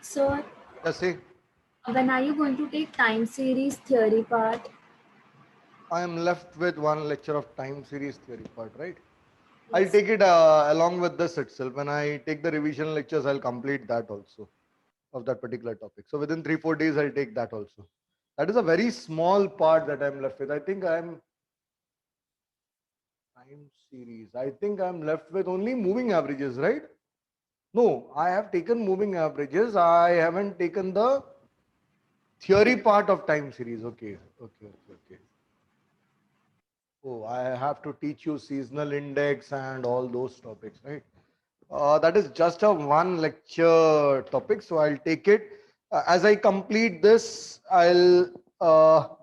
So, Yeah, see, when are you going to take time series theory part? I am left with one lecture of time series theory part, right? I'll Yes. take it along with this itself. When I take the revision lectures, I'll complete that also of that particular topic. So within 3 4 days, I'll take that also. That is a very small part that I'm left with. I think I'm time series. I think I'm left with only moving averages, right? No, I have taken moving averages. I haven't taken the theory part of time series. Okay. Oh, I have to teach you seasonal index and all those topics, right? That is just a one lecture topic, so I'll take it. As I complete this, now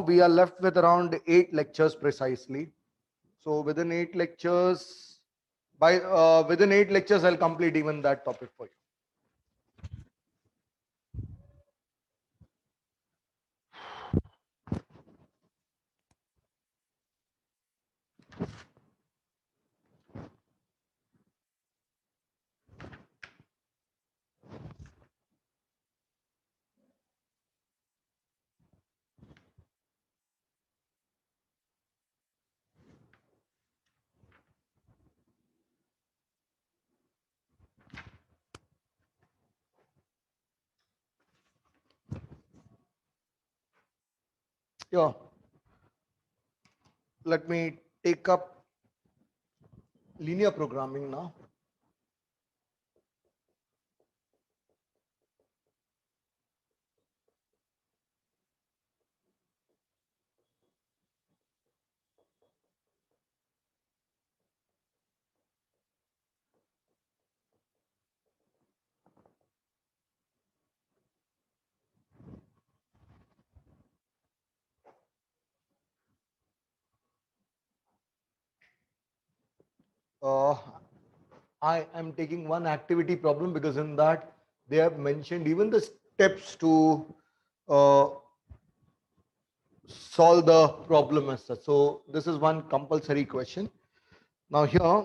we are left with around 8 lectures precisely. So within 8 lectures, I'll complete even that topic for you. Yeah, let me take up linear programming now. Uh, I am taking one activity problem because in that they have mentioned even the steps to uh, solve the problem as such. So this is one compulsory question. Now here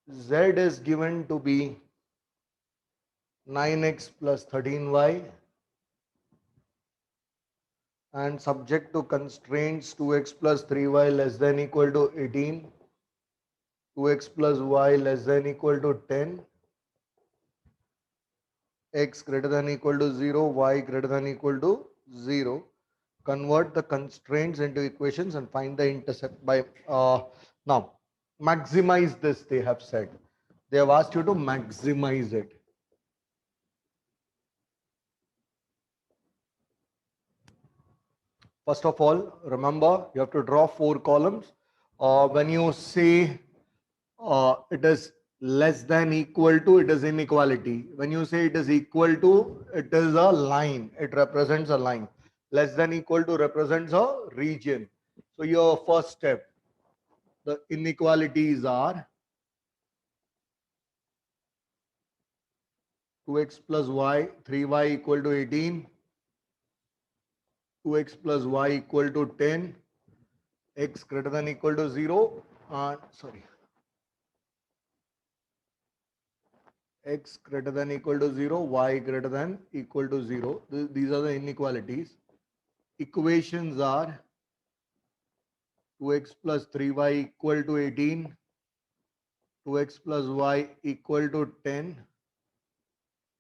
z is given to be 9x plus 13y and subject to constraints 2x plus 3y less than equal to 18, 2x plus y less than equal to 10, x greater than equal to 0, y greater than equal to 0. Convert the constraints into equations and find the intercept by now maximize this. They have said they have asked you to maximize it. First of all, remember you have to draw 4 columns. When you say it is less than equal to, it is inequality. When you say it is equal to, it is a line. It represents a line. Less than equal to represents a region. So your first step, the inequalities are 2x plus y, 3y equal to 18, 2x plus y equal to 10, x greater than equal to 0, x greater than equal to 0, y greater than equal to 0. These are the inequalities. Equations are 2x plus 3y equal to 18, 2x plus y equal to 10,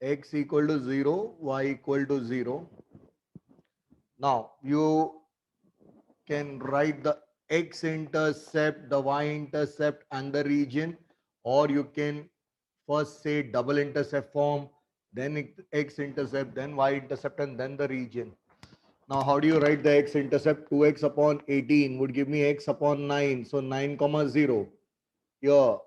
x equal to 0, y equal to 0. Now you can write the x-intercept, the y-intercept and the region, or you can first say double intercept form, then x-intercept, then y-intercept and then the region. Now how do you write the x-intercept? 2x upon 18 would give me x upon 9, so 9 comma 0. Here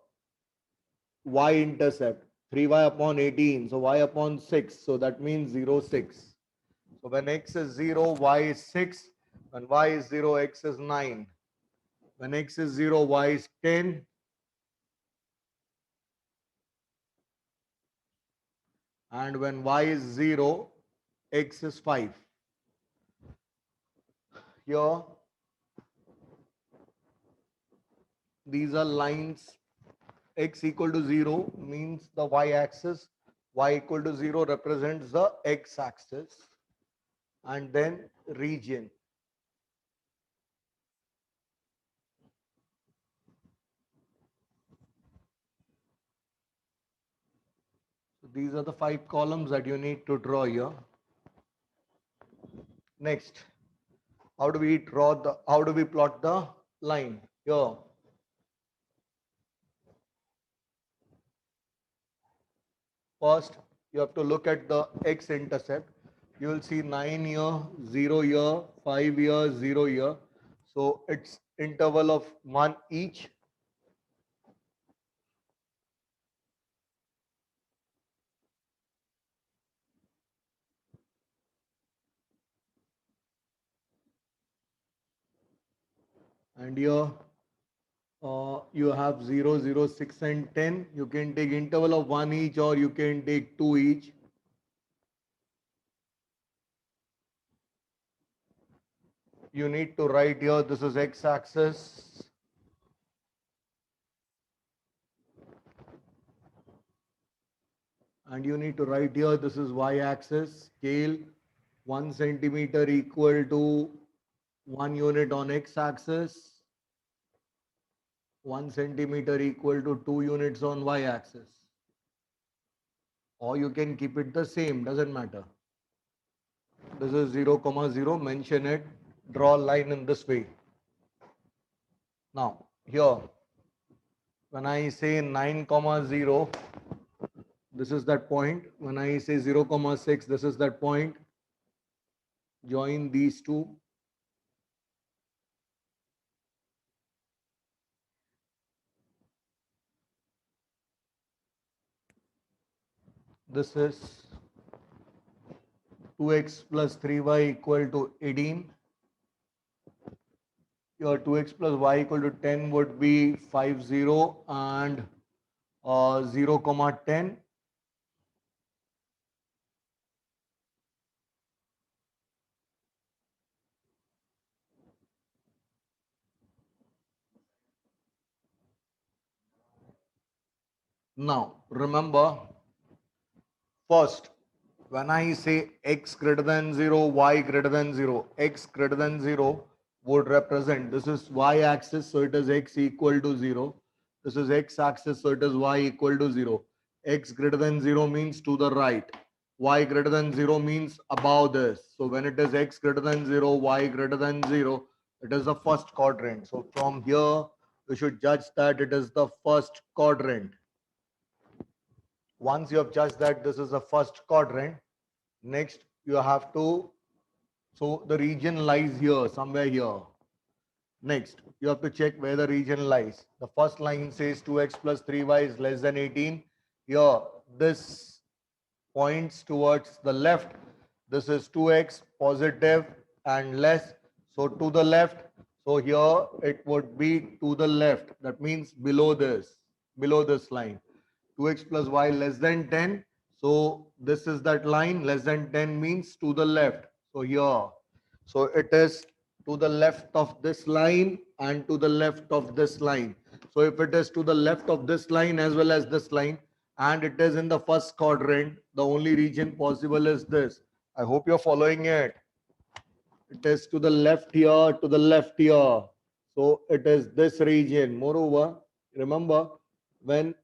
y-intercept 3y upon 18, so y upon 6, so that means 0 6. So when x is 0, y is 6. When y is 0, x is 9. When x is 0, y is 10. And when y is 0, x is 5. Here, these are lines. X equal to 0 means the y-axis, y equal to 0 represents the x-axis, and then region. So these are the 5 columns that you need to draw here. Next, how do we plot the line here? First, you have to look at the x-intercept. You will see 9 here, 0 here, 5 here, 0 here. So it's interval of 1 each. And here you have 0, 0, 6 and 10. You can take interval of 1 each, or you can take 2 each. You need to write here, this is x-axis. And you need to write here, this is y-axis. Scale 1 centimeter equal to 1 unit on x-axis. 1 centimeter equal to 2 units on y-axis. Or you can keep it the same, doesn't matter. This is 0, 0, mention it, draw a line in this way. Now, here, when I say 9, 0, this is that point. When I say 0, 6, this is that point. Join these two. This is 2x plus 3y equal to 18. Your 2x plus y equal to 10 would be 5, 0 and 0, 10. Now, remember, first, when I say x greater than 0, y greater than 0, x greater than 0 would represent, this is y-axis, so it is x equal to 0. This is x-axis, so it is y equal to 0. X greater than 0 means to the right. Y greater than 0 means above this. So when it is x greater than 0, y greater than 0, it is the first quadrant. So from here, you should judge that it is the first quadrant. Once you have judged that this is the first quadrant, next you have to, so the region lies here, somewhere here. Next, you have to check where the region lies. The first line says 2x plus 3y is less than 18. Here, this points towards the left. This is 2x positive and less. So to the left. So here it would be to the left. That means below this line. 2x plus y less than 10. So this is that line. Less than 10 means to the left. So here. So it is to the left of this line and to the left of this line. So if it is to the left of this line as well as this line, and it is in the first quadrant, the only region possible is this. I hope you're following it. It is to the left here, to the left here. So it is this region. Moreover, remember, when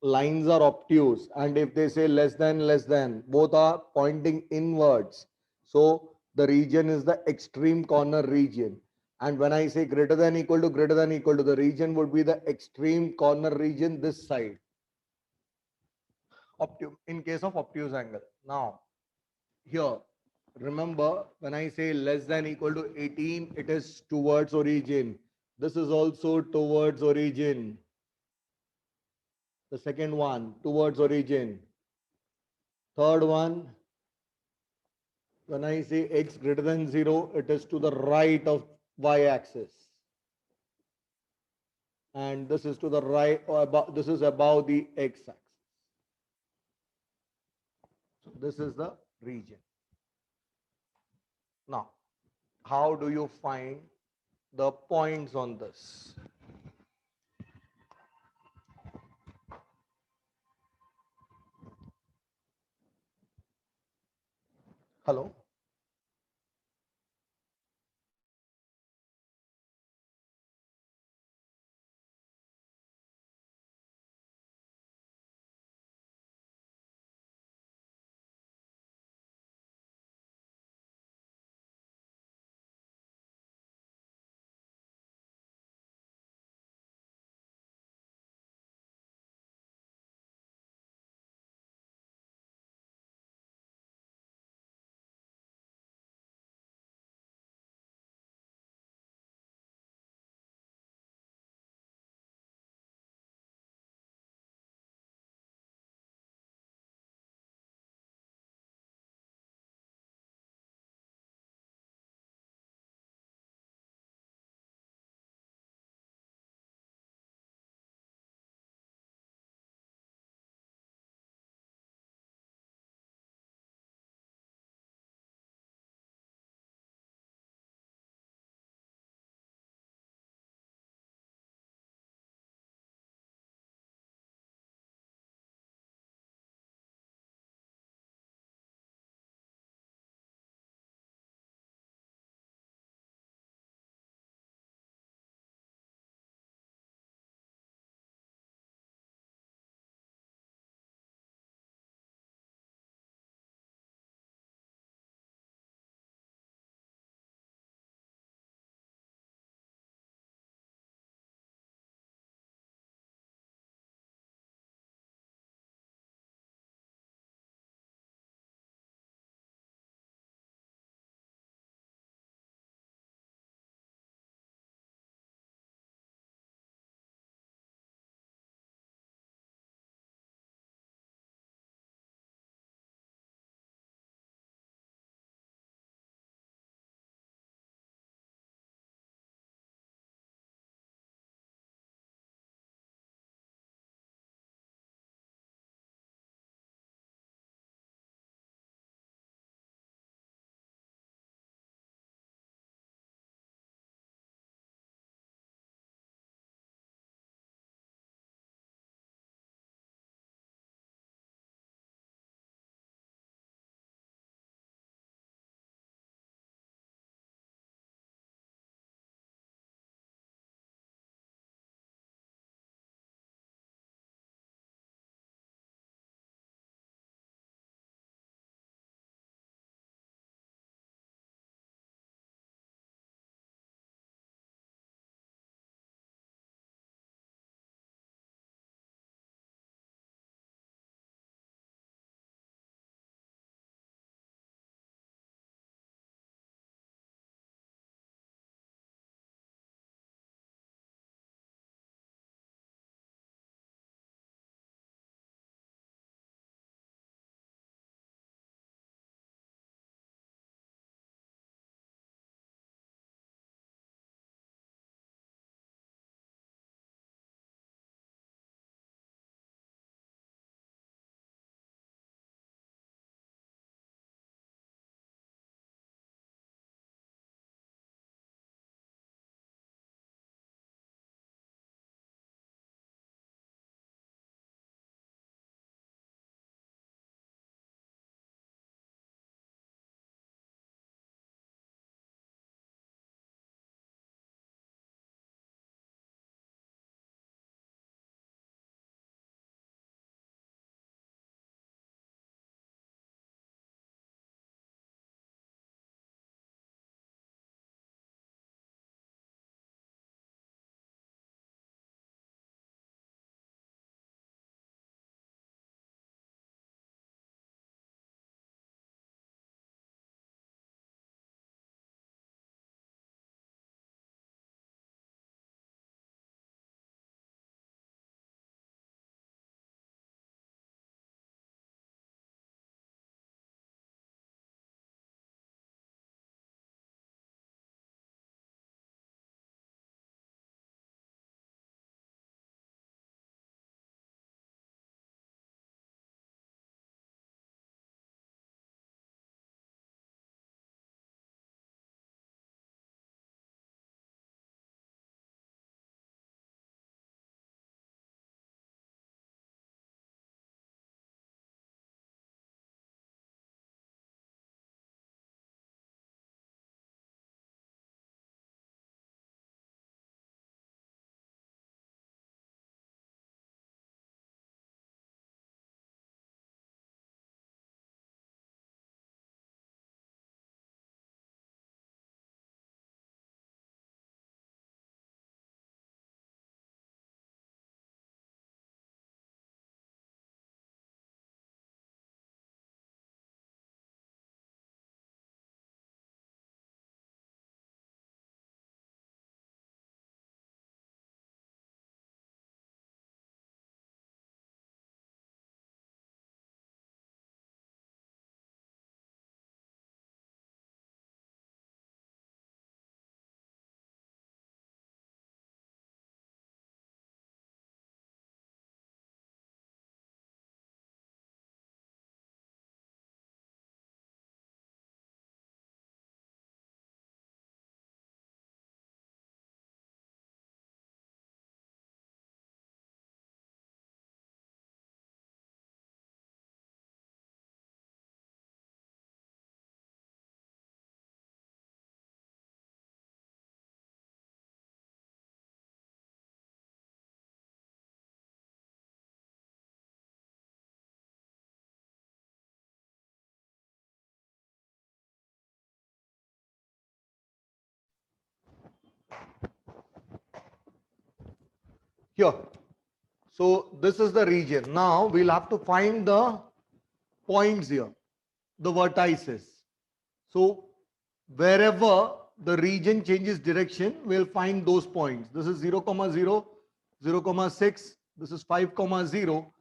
lines are obtuse and if they say less than, both are pointing inwards. So the region is the extreme corner region. And when I say greater than equal to, the region would be the extreme corner region this side. In case of obtuse angle. Now, here, remember, when I say less than equal to 18, it is towards origin. This is also towards origin. The second one, towards origin. Third one, when I say x greater than 0, it is to the right of y-axis. And this is to the right, or above, this is above the x-axis. So this is the region. Now, how do you find the points on this? Hello. here. So this is the region. Now we'll have to find the points here, the vertices. So wherever the region changes direction, we'll find those points. This is 0, 0, 0, 6. This is 5, 0.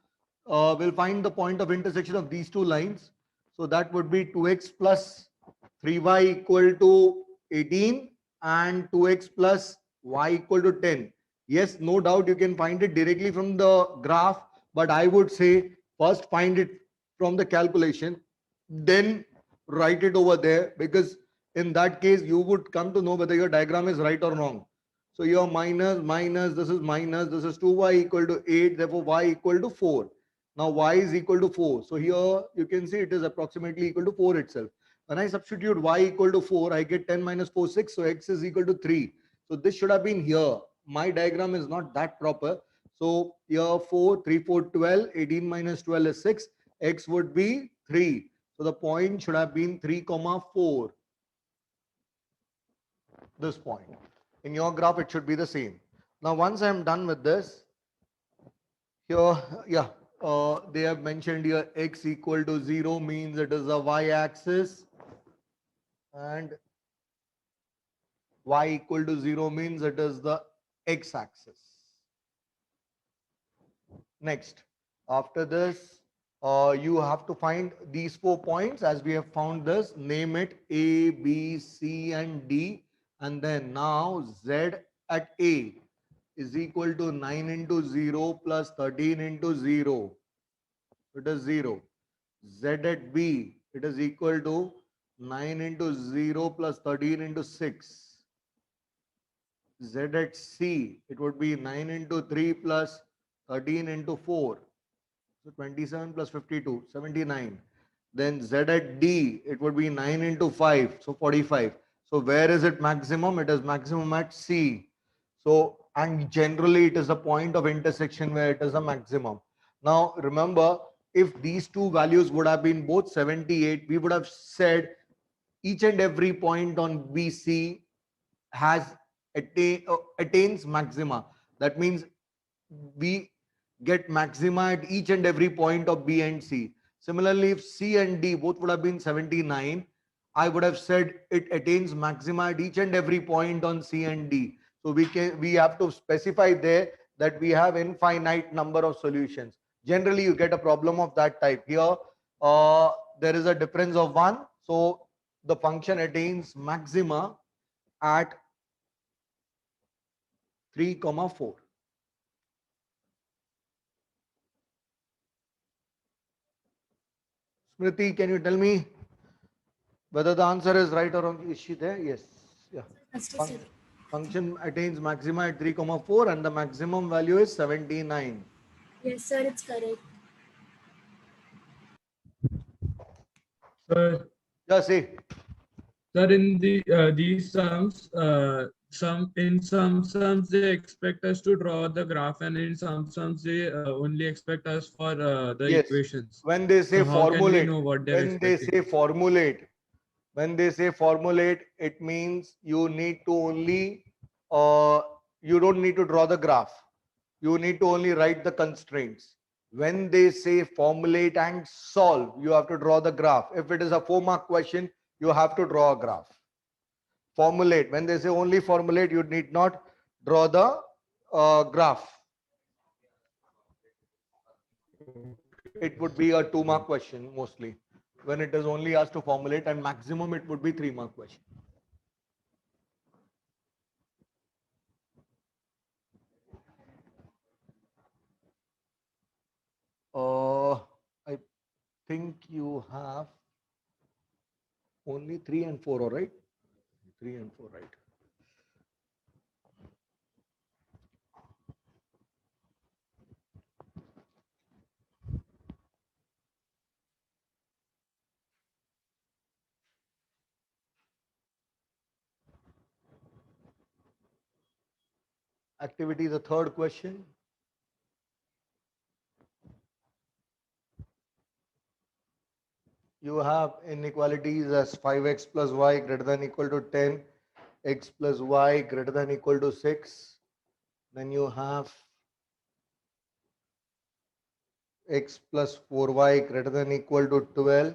We'll find the point of intersection of these two lines. So that would be 2x plus 3y equal to 18 and 2x plus y equal to 10. Yes, no doubt you can find it directly from the graph, but I would say first find it from the calculation, then write it over there, because in that case you would come to know whether your diagram is right or wrong. So your minus, this is minus, this is 2y equal to 8, therefore y equal to 4. Now y is equal to 4. So here you can see it is approximately equal to 4 itself. When I substitute y equal to 4, I get 10 minus 4, 6. So x is equal to 3. So this should have been here. My diagram is not that proper. So here 4, 3, 4, 12, 18 minus 12 is 6. X would be 3. So the point should have been 3, 4. This point. In your graph, it should be the same. Now, once I'm done with this, here, yeah, they have mentioned here x equal to 0 means it is a y-axis, and y equal to 0 means it is the x-axis. Next, after this, you have to find these 4 points. As we have found this, name it A, B, C, and D. And then now Z at A is equal to 9 into 0 plus 13 into 0. It is 0. Z at B, it is equal to 9 into 0 plus 13 into 6. Z at C, it would be 9 into 3 plus 13 into 4. So 27 plus 52, 79. Then Z at D, it would be 9 into 5, so 45. So where is it maximum? It is maximum at C. So, and generally it is a point of intersection where it is a maximum. Now remember, if these two values would have been both 78, we would have said each and every point on BC has attains maxima. That means we get maxima at each and every point of B and C. Similarly, if C and D both would have been 79, I would have said it attains maxima at each and every point on C and D. So we have to specify there that we have infinite number of solutions. Generally, you get a problem of that type. Here, there is a difference of 1. So the function attains maxima at 3, 4. Smriti, can you tell me whether the answer is right or wrong? Is she there? Yes. Yeah. Just a second. Function attains maxima at 3, 4 and the maximum value is 79. Yes, sir, it's correct. Sir, Yeah, say. sir, in these sums, some sums they expect us to draw the graph, and in some sums they only expect us for the Yes. equations. When they say So how can we formulate, know what they're when they expecting? say formulate, when they say formulate, it means you need to only, you don't need to draw the graph. You need to only write the constraints. When they say formulate and solve, you have to draw the graph. If it is a 4-mark question, you have to draw a graph. Formulate, when they say only formulate, you need not draw the graph. It would be a 2-mark question mostly. When it is only asked to formulate, and maximum it would be 3-mark question. I think you have only 3 and 4, all right? 3 and 4, right? Activity, the third question. You have inequalities as 5x plus y greater than equal to 10, x plus y greater than equal to 6. Then you have x plus 4y greater than equal to 12.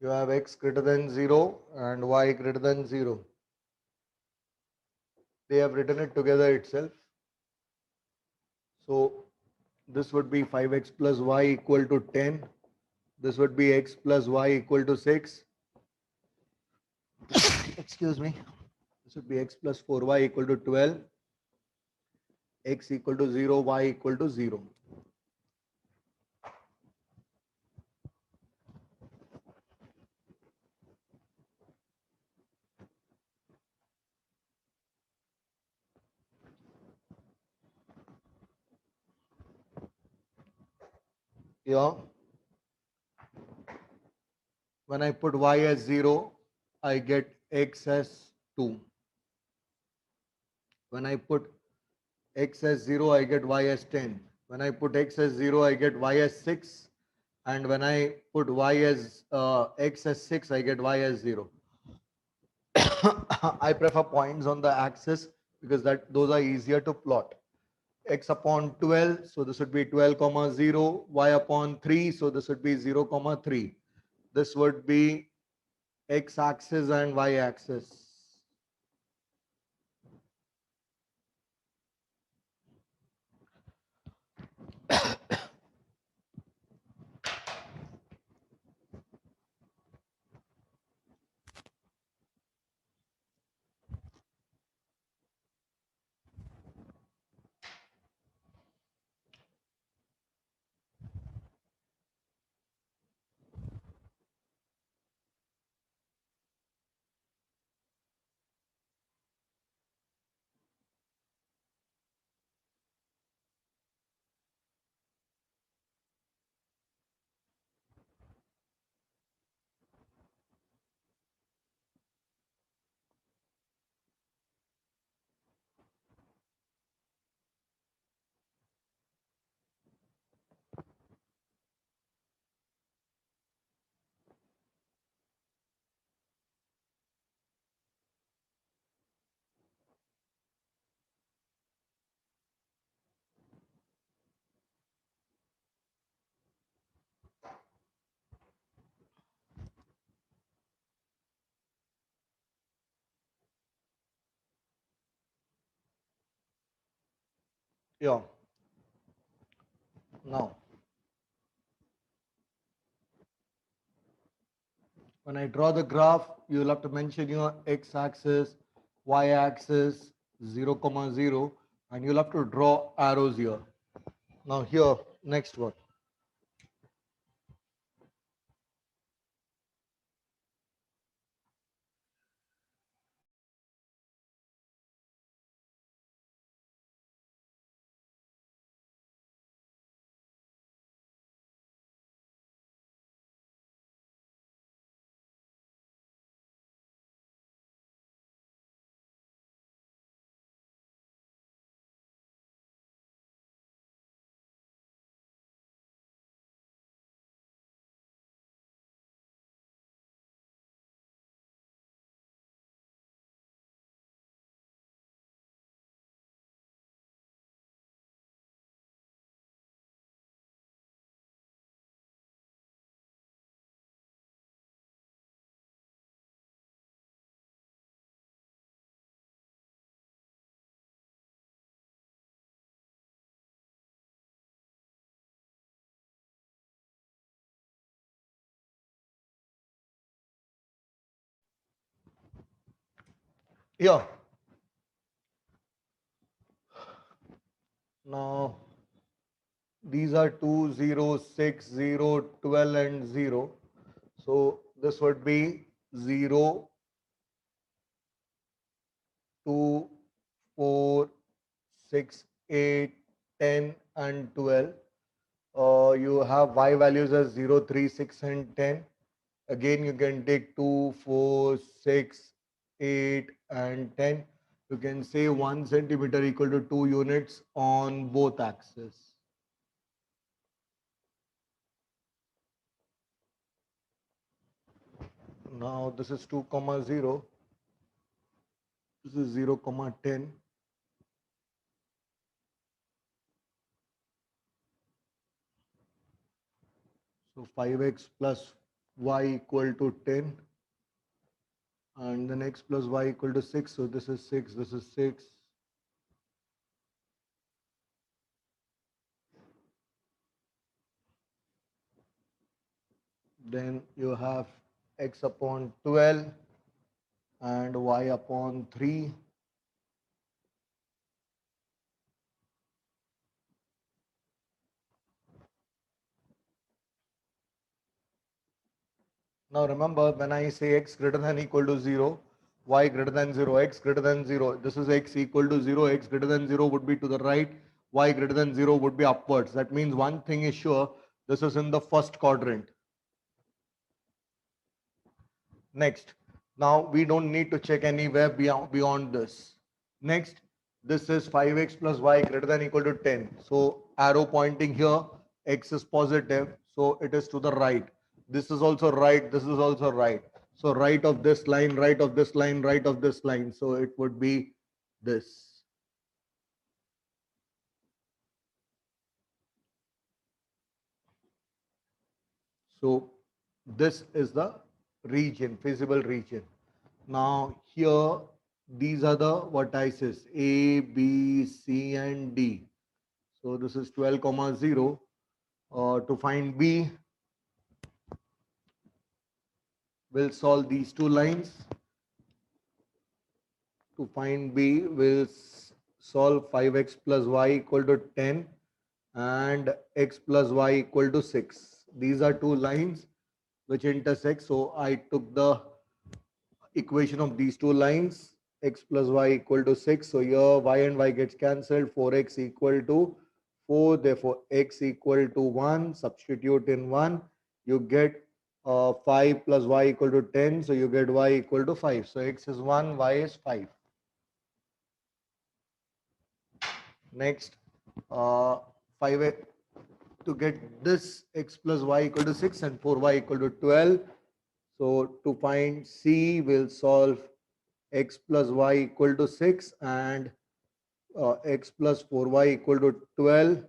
You have x greater than 0 and y greater than 0. They have written it together itself. So this would be 5x plus y equal to 10. This would be x plus y equal to 6. Excuse me. This would be x plus 4y equal to 12. X equal to 0, y equal to 0. Yeah. When I put y as 0, I get x as 2. When I put x as 0, I get y as 10. When I put x as 0, I get y as 6. And when I put y as x as 6, I get y as 0. I prefer points on the axis because those are easier to plot. X upon 12, so this would be 12 comma 0, y upon 3, so this would be 0 comma 3. This would be x axis and y axis. Yeah. Now, when I draw the graph, you'll have to mention your x-axis, y-axis, 0, comma 0, and you'll have to draw arrows here. Now here, next one. Here. Now, these are 2, 0, 6, 0, 12, and 0. So this would be 0, 2, 4, 6, 8, 10, and 12. You have y values as 0, 3, 6, and 10. Again, you can take 2, 4, 6, 8, and 10. You can say 1 centimeter equal to 2 units on both axes. Now this is 2 comma 0. This is 0 comma 10. So 5x plus y equal to 10. And then x plus y equal to 6. So this is 6, this is 6. Then you have x upon 12 and y upon 3. Now remember, when I say x greater than equal to 0, y greater than 0, x greater than 0, this is x equal to 0, x greater than 0 would be to the right, y greater than 0 would be upwards. That means one thing is sure, this is in the first quadrant. Next, now we don't need to check anywhere beyond this. Next, this is 5x plus y greater than equal to 10. So arrow pointing here, x is positive, so it is to the right. This is also right, this is also right. So right of this line, right of this line, right of this line. So it would be this. So this is the region, feasible region. Now here, these are the vertices A, B, C and D. So this is 12 comma 0. To find B, we'll solve these two lines. To find B, we'll solve 5x plus y equal to 10 and x plus y equal to 6. These are two lines which intersect. So I took the equation of these two lines, x plus y equal to 6. So here y and y gets cancelled, 4x equal to 4. Therefore, x equal to 1. Substitute in 1. You get 5 plus y equal to 10. So you get y equal to 5. So x is 1, y is 5. Next, 5 to get this x plus y equal to 6 and 4y equal to 12. So to find C, we'll solve x plus y equal to 6 and x plus 4y equal to 12.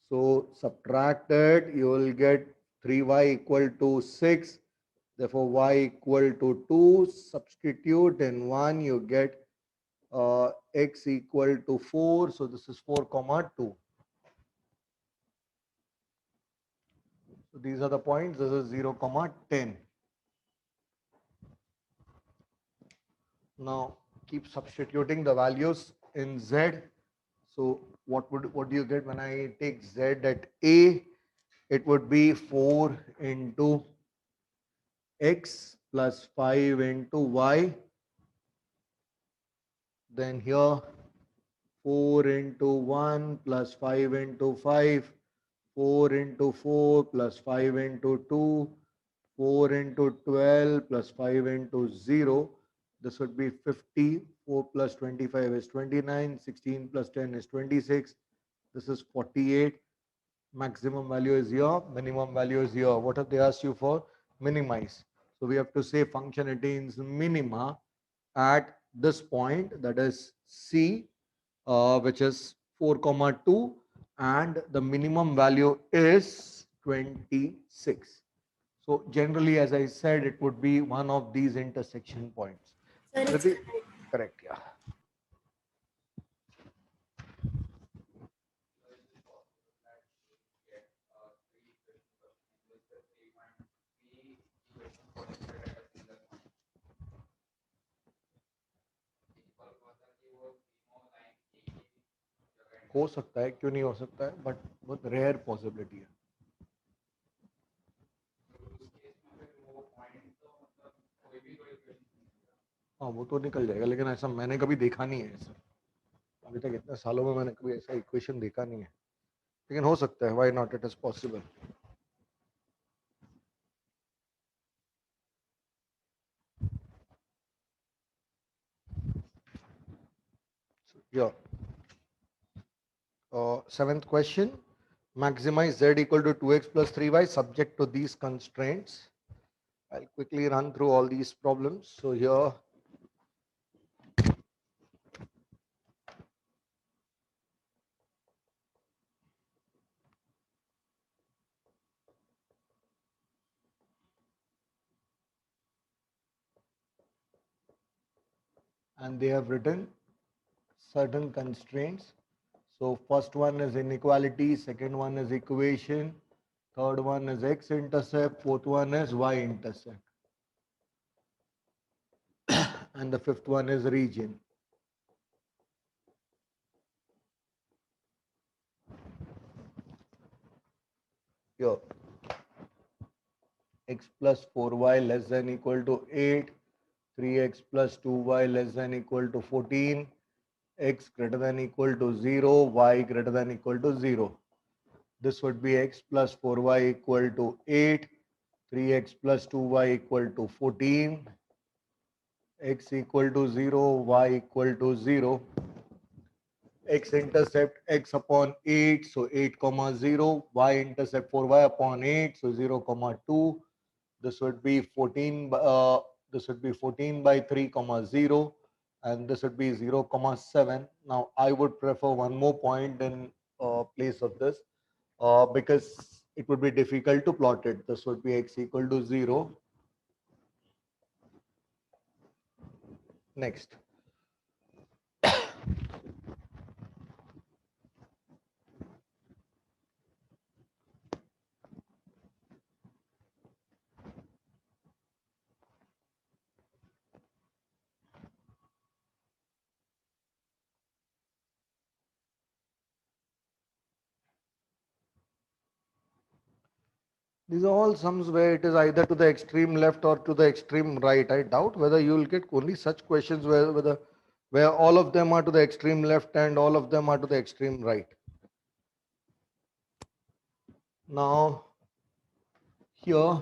So subtracted, you will get 3y equal to 6. Therefore, y equal to 2. Substitute in 1, you get x equal to 4. So this is 4 comma 2. So these are the points. This is 0 comma 10. Now keep substituting the values in z. So what do you get when I take z at A? It would be 4 into x plus 5 into y. Then here 4 into 1 plus 5 into 5, 4 into 4 plus 5 into 2, 4 into 12 plus 5 into 0. This would be 50. 4 plus 25 is 29. 16 plus 10 is 26. This is 48. Maximum value is here. Minimum value is here. What have they asked you for? Minimize. So we have to say function attains minima at this point, that is C, which is 4 comma 2, and the minimum value is 26. So generally, as I said, it would be one of these intersection points. Sir, it's Kriti? Correct, yeah. हो सकता है, क्यों नहीं हो सकता है, but बहुत rare possibility है. हाँ, वो तो निकल जाएगा, लेकिन ऐसा मैंने कभी देखा नहीं है. ऐसा अभी तक इतने सालों में मैंने कभी ऐसा इक्वेशन देखा नहीं है, लेकिन हो सकता है. Why not, it is possible. Yeah. Seventh question. Maximize z equal to 2x plus 3y subject to these constraints. I'll quickly run through all these problems. So here, and they have written certain constraints. So first one is inequality, second one is equation, third one is x-intercept, fourth one is y-intercept, and the fifth one is region. Here, x plus 4y less than equal to 8, 3x plus 2y less than equal to 14, x greater than equal to 0, y greater than equal to 0. This would be x plus 4y equal to 8, 3x plus 2y equal to 14, x equal to 0, y equal to 0, x-intercept x upon 8, so 8 comma 0, y-intercept 4y upon 8, so 0 comma 2. This would be 14 this would be 14 by 3 comma 0, and this would be 0 comma 7. Now I would prefer one more point in place of this because it would be difficult to plot it. This would be x equal to 0. Next, these are all sums where it is either to the extreme left or to the extreme right. I doubt whether you will get only such questions where all of them are to the extreme left and all of them are to the extreme right. Now here,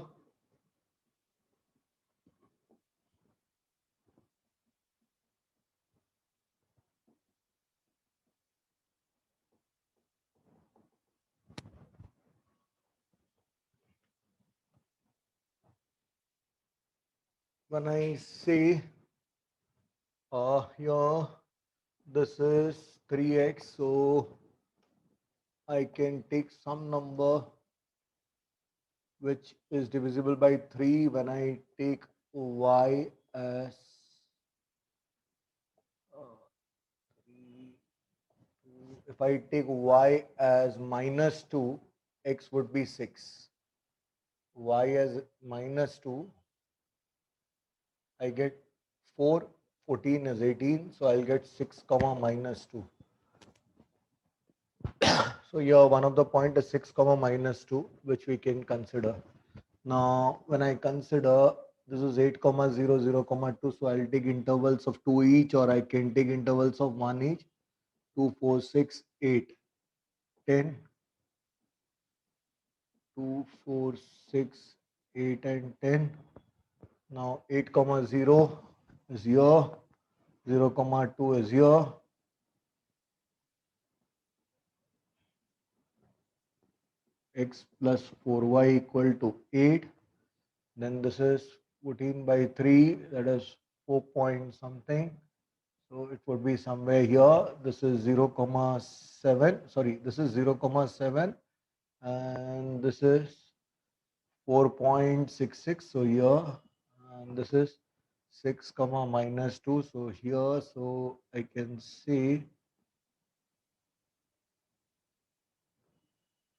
when I say here this is 3x, so I can take some number which is divisible by 3 when I take y as 3, 2. If I take y as minus 2, x would be 6. Y as minus 2, I get 4, 14 is 18, so I'll get 6 comma minus 2. So here one of the point is 6 comma minus 2, which we can consider. Now when I consider this is 8 comma 0, 0 comma 2, so I'll take intervals of 2 each, or I can take intervals of 1 each. 2, 4, 6, 8, 10, 2, 4, 6, 8 and 10. Now 8 comma 0 is here, 0 comma 2 is here, x plus 4y equal to 8. Then this is 14 by 3, that is 4 point something. So it would be somewhere here. This is 0 comma 7. Sorry, this is 0 comma 7, and this is 4.66. So here, and this is 6 comma minus 2. So here, so I can say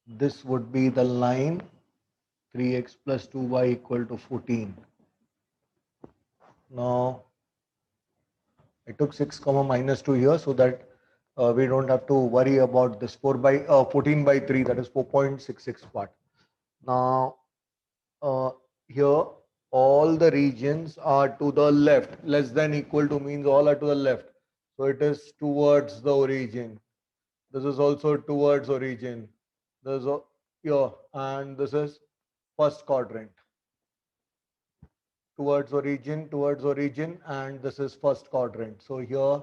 this would be the line 3x plus 2y equal to 14. Now I took 6 comma minus 2 here so that we don't have to worry about this 14 by 3, that is 4.66 part. Now here all the regions are to the left. Less than equal to means all are to the left. So it is towards the origin. This is also towards origin. This is here, and this is first quadrant. Towards origin, and this is first quadrant. So here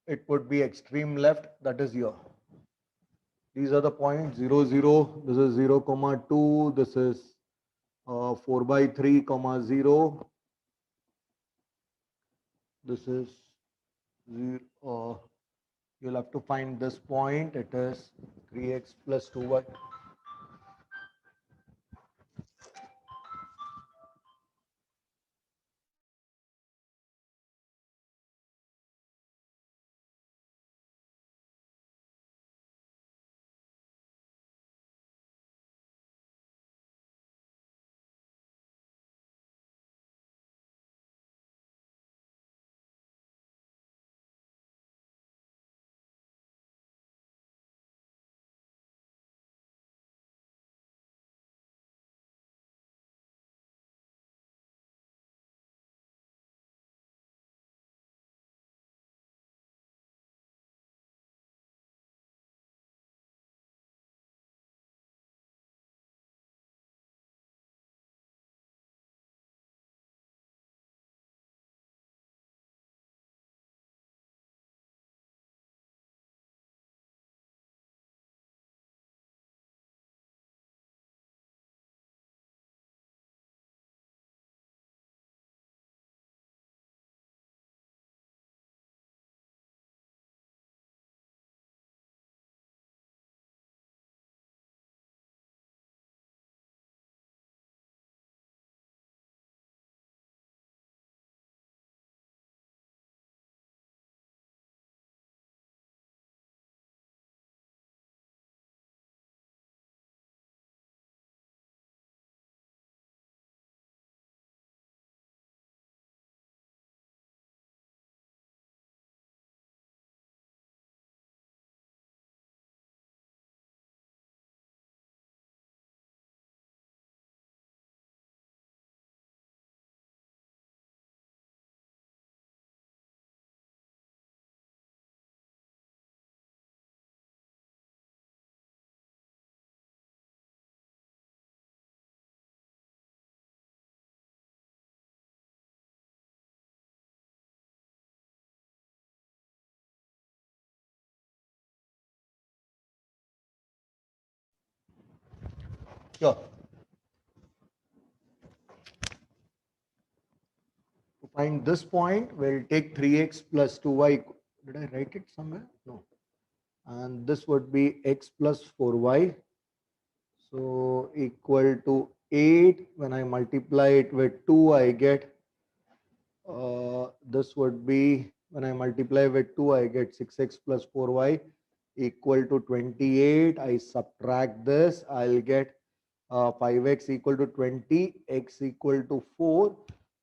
it would be extreme left, that is here. These are the points 0, 0. This is 0 comma 2. This is 4 by 3 comma 0. This is 0. You'll have to find this point. It is 3x plus 2y. Here. To find this point, we'll take 3x plus 2y. Did I write it somewhere? No. And this would be x plus 4y. So equal to 8. When I multiply it with 2, I get this would be, when I multiply with 2, I get 6x plus 4y equal to 28. I subtract this, I'll get 5x equal to 20, x equal to 4.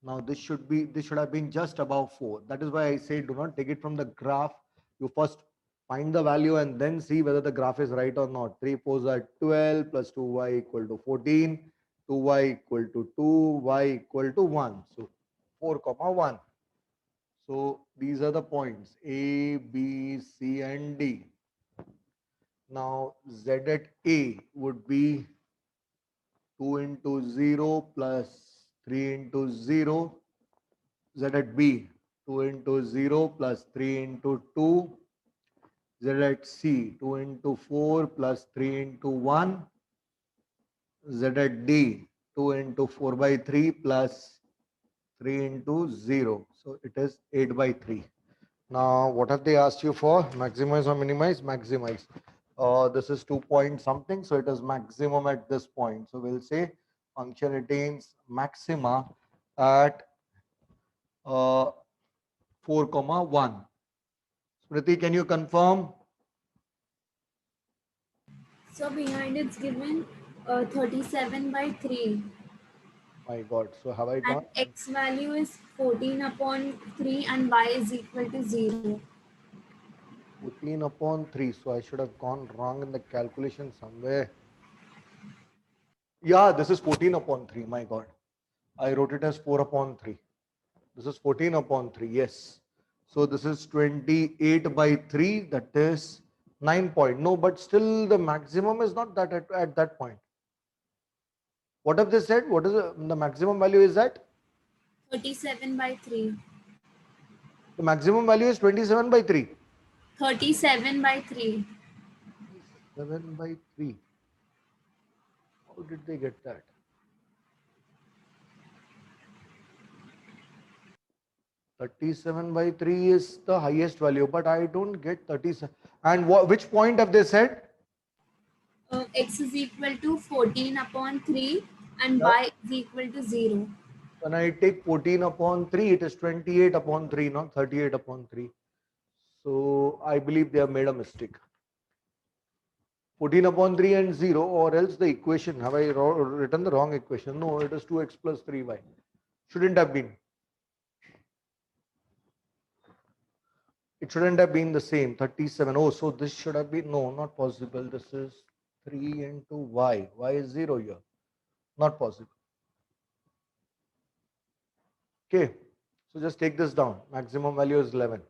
Now this should have been just above 4. That is why I say do not take it from the graph. You first find the value and then see whether the graph is right or not. 3 4s are 12 plus 2y equal to 14, 2y equal to 2, y equal to 1. So 4 comma 1. So these are the points A, B, C and D. Now Z at A would be 2 into 0 plus 3 into 0. Z at B 2 into 0 plus 3 into 2. Z at C 2 into 4 plus 3 into 1. Z at D 2 into 4 by 3 plus 3 into 0. So it is 8 by 3. Now, what have they asked you for? Maximize or minimize? Maximize. This is 2 point something, so it is maximum at this point. So we'll say function attains maxima at 4 comma 1. Smriti, can you confirm? So behind it's given 37 by 3. My God. So have I And gone? x value is 14 upon 3 and y is equal to 0. 14 upon 3. So I should have gone wrong in the calculation somewhere. Yeah, this is 14 upon 3. My God. I wrote it as 4 upon 3. This is 14 upon 3. Yes. So this is 28 by 3. That is 9 point. No, but still the maximum is not that at that point. What have they said? What is the maximum value is that? 37 by 3. The maximum value is 27 by 3. 37 by 3. 7 by 3. How did they get that? Thirty-seven by 3 is the highest value, but I don't get 37. And which point have they said? X is equal to 14 upon 3 and Yeah. y is equal to 0. When I take 14 upon 3, it is 28 upon 3, not 38 upon 3. So I believe they have made a mistake. 14 upon 3 and 0, or else the equation, have I written the wrong equation? No, it is 2x plus 3y. Shouldn't have been. It shouldn't have been the same, 37. Oh, so this should have been, no, not possible. This is 3 into y. Y is 0 here. Not possible. Okay, so just take this down. Maximum value is 11.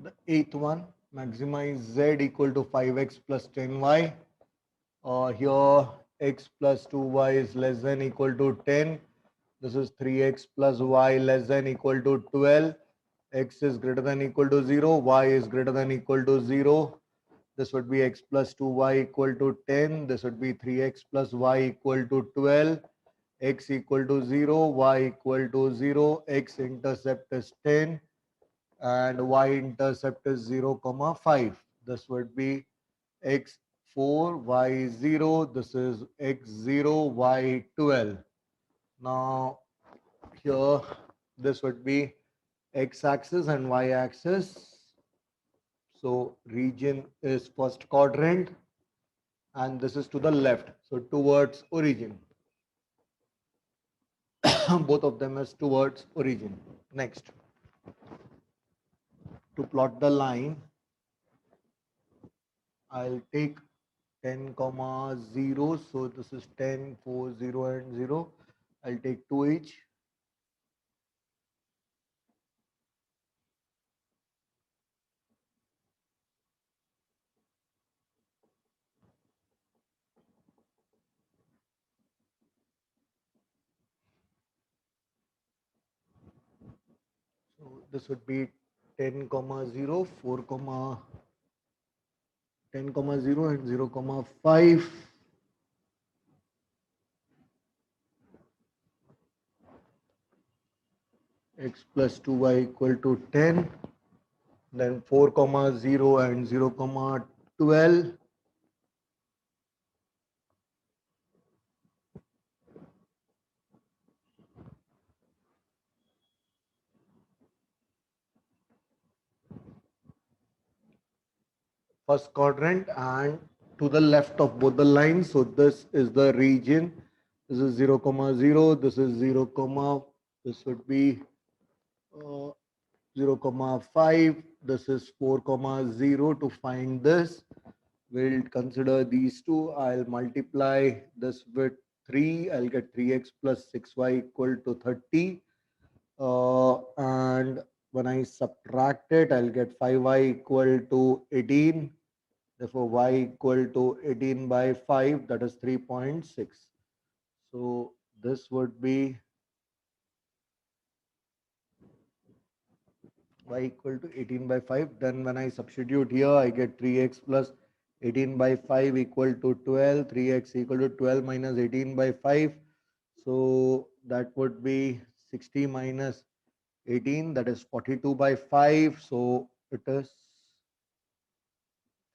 The eighth one, maximize z equal to 5x plus 10y. Here x plus 2y is less than equal to 10. This is 3x plus y less than equal to 12. X is greater than equal to 0. Y is greater than equal to 0. This would be x plus 2y equal to 10. This would be 3x plus y equal to 12. X equal to 0. Y equal to 0. X intercept is 10. And y-intercept is 0, comma 5. This would be x4, y0. This is x0, y12. Now here this would be x-axis and y-axis. So region is first quadrant and this is to the left. So towards origin. both of them is towards origin. Next, to plot the line, I'll take 10 comma 0. So this is 10, 4, 0 and 0. I'll take 2 each. So this would be 10 comma 0, 4 comma 10 comma 0 and 0 comma 5. X plus 2y equal to 10. Then 4 comma 0 and 0 comma 12. First quadrant and to the left of both the lines. So this is the region. This is 0 comma 0. This is 0 comma. This would be 0 comma 5. This is 4 comma 0. To find this, we'll consider these two. I'll multiply this with 3. I'll get 3x plus 6y equal to 30. And when I subtract it, I'll get 5y equal to 18. Therefore, y equal to 18 by 5, that is 3.6. So this would be y equal to 18 by 5. Then when I substitute here, I get 3x plus 18 by 5 equal to 12. 3x equal to 12 minus 18 by 5. So that would be 60 minus 18, that is 42 by 5. So it is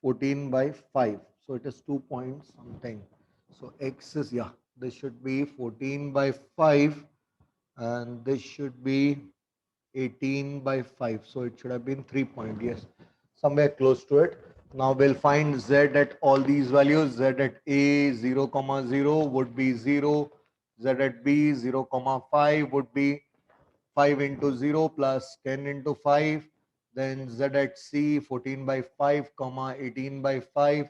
14 by 5. So it is 2 point something. So x is, yeah, this should be 14 by 5 and this should be 18 by 5. So it should have been 3 point, yes, somewhere close to it. Now we'll find z at all these values. Z at a 0 comma 0 would be 0. Z at b 0 comma 5 would be 5 into 0 plus 10 into 5. Then z at c 14 by 5 comma 18 by 5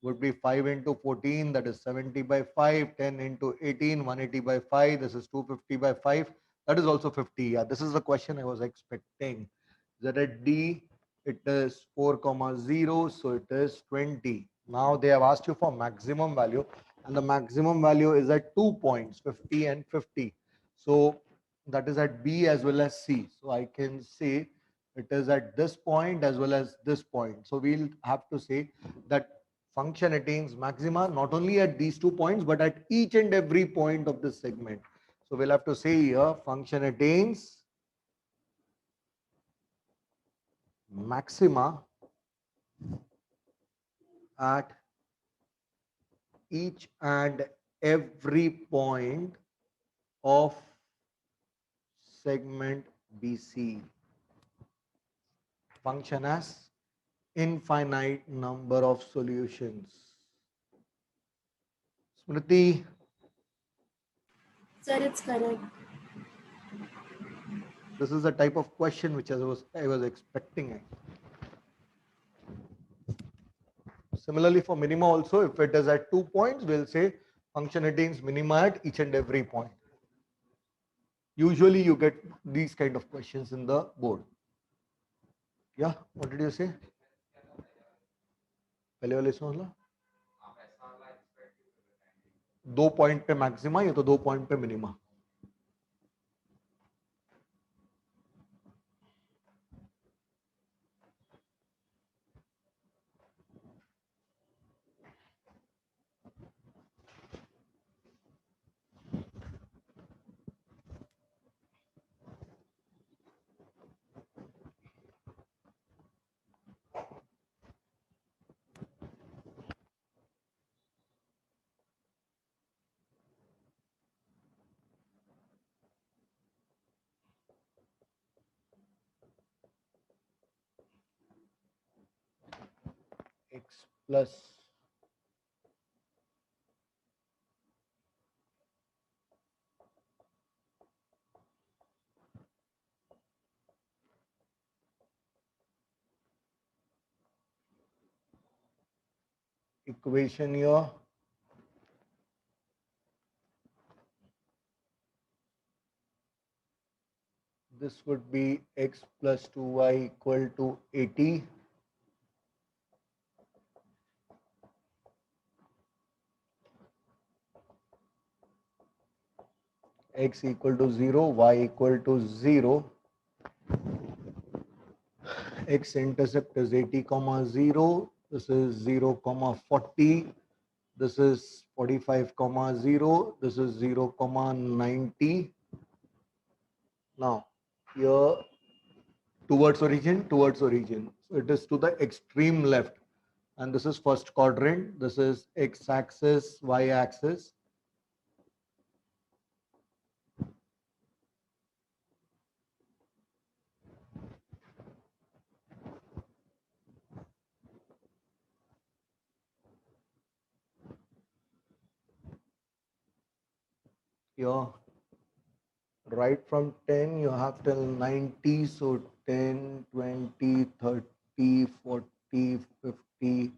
would be 5 into 14, that is 70 by 5. 10 into 18, 180 by 5. This is 250 by 5. That is also 50. Yeah, this is the question I was expecting. Z at d, it is 4 comma 0, so it is 20. Now they have asked you for maximum value, and the maximum value is at 2 points, 50 and 50. So that is at B as well as C. So I can say it is at this point as well as this point. So we'll have to say that function attains maxima not only at these 2 points but at each and every point of this segment. So we'll have to say here function attains maxima at each and every point of segment BC. Function as infinite number of solutions. Smriti, Sir, it's correct. this is the type of question which I was expecting. Similarly for minima also, if it is at 2 points, we'll say function attains minima at each and every point. Usually you get these kind of questions in the board. Yeah, what did you say? पहले वाले सुन लो. 2 point पे maxima या तो 2 point पे minima. X plus equation here. This would be x plus 2y equal to 80. X equal to 0, y equal to 0. X intercept is 80 comma 0. This is 0 comma 40. This is 45 comma 0. This is 0 comma 90. Now here towards origin. So it is to the extreme left. And this is first quadrant. This is x-axis, y-axis. Here, right from 10, you have till 90. So 10, 20, 30, 40, 50,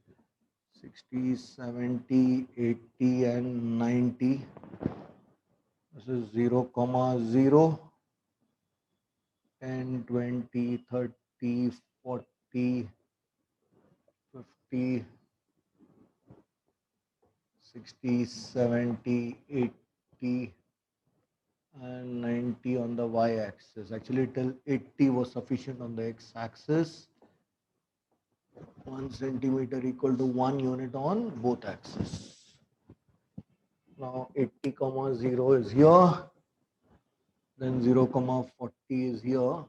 60, 70, 80, and 90. This is 0, comma 0. 10, 20, 30, 40, 50, 60, 70, 80, and 90 on the y-axis. Actually, till 80 was sufficient on the x-axis. 1 centimeter equal to 1 unit on both axes. Now 80 comma 0 is here. Then 0 comma 40 is here.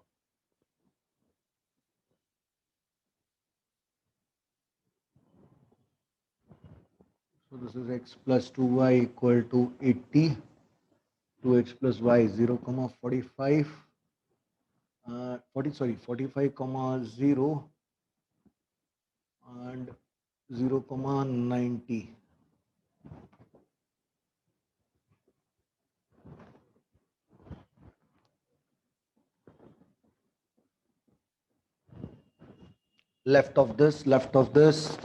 So this is x plus 2y equal to 80. 2x plus y 0 comma 45. 45 comma 0 and 0 comma 90. Left of this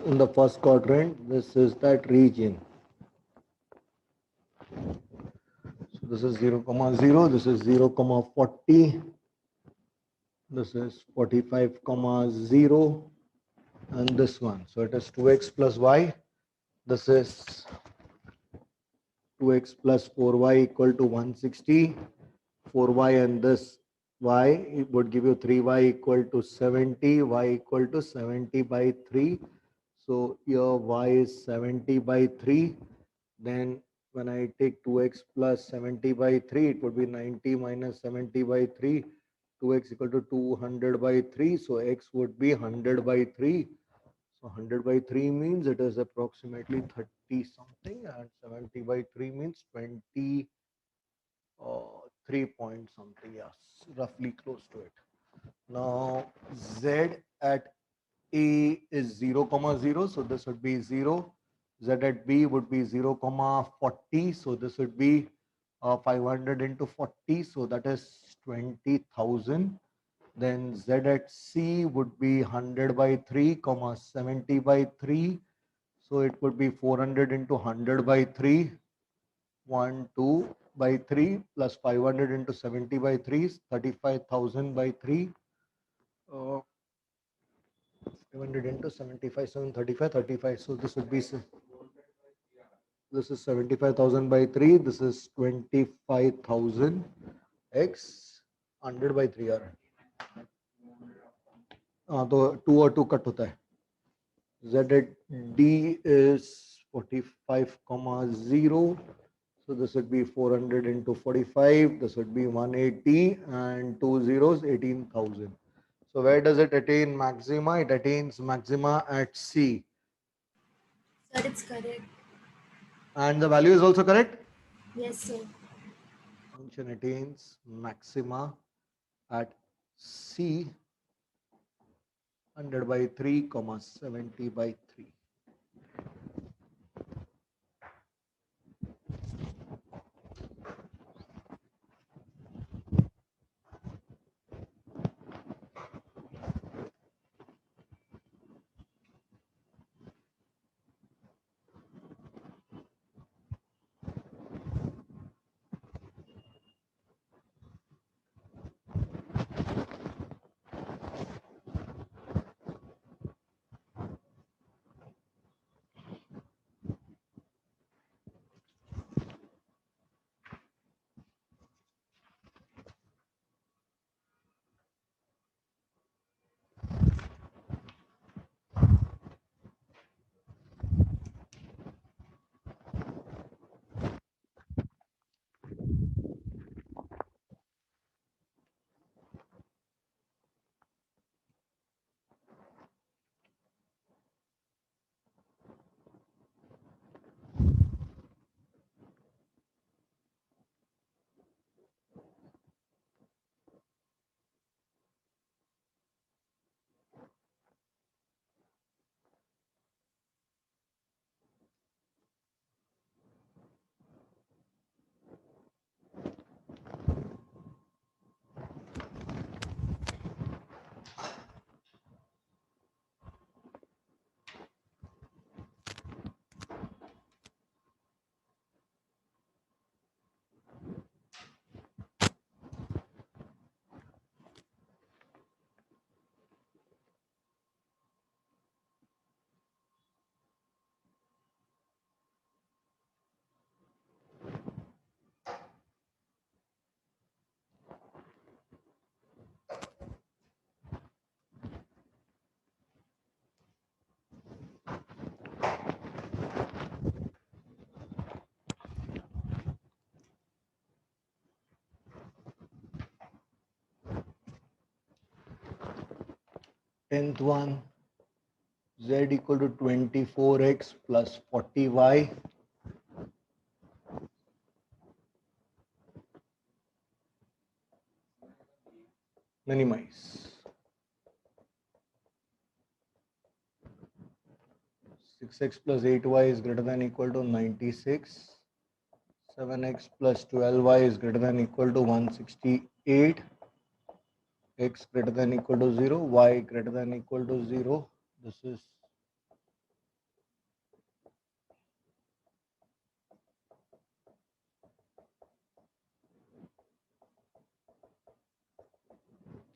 in the first quadrant, this is that region. So this is 0 comma 0, this is 0 comma 40, this is 45 comma 0, and this one. So it is 2x plus y. This is 2x plus 4y equal to 160. 4y and this y, it would give you 3y equal to 70, y equal to 70 by 3. So here y is 70 by 3. Then when I take 2x plus 70 by 3, it would be 90 minus 70 by 3. 2x equal to 200 by 3. So x would be 100 by 3. So 100 by 3 means it is approximately 30 something, and 70 by 3 means 20. 3 point something, yes, roughly close to it. Now z at a is 0 comma 0, so this would be 0. Z at b would be 0 comma 40, so this would be 500 into 40, so that is 20,000. Then z at c would be 100 by 3 comma 70 by 3, so it would be 400 into 100 by 3. 1, 2 by 3 plus 500 into 70 by 3 is 35,000 by 3. 500 into 75, 735, 35. So this would be, this is 75,000 by 3. This is 25,000 x 100 by 3 are. तो 2 और 2 cut होता है. Z at D is 45 comma 0. So this would be 400 into 45. This would be 180, and 2 zeros, 18,000. So where does it attain maxima? It attains maxima at C. Sir, it's correct. And the value is also correct? Yes, sir. Function attains maxima at C 100 by 3 comma 70 by 3. 10th one, z equal to 24x plus 40y. Minimize. 6x plus 8y is greater than equal to 96. 7x plus 12y is greater than equal to 168. X greater than equal to 0, y greater than equal to 0. This is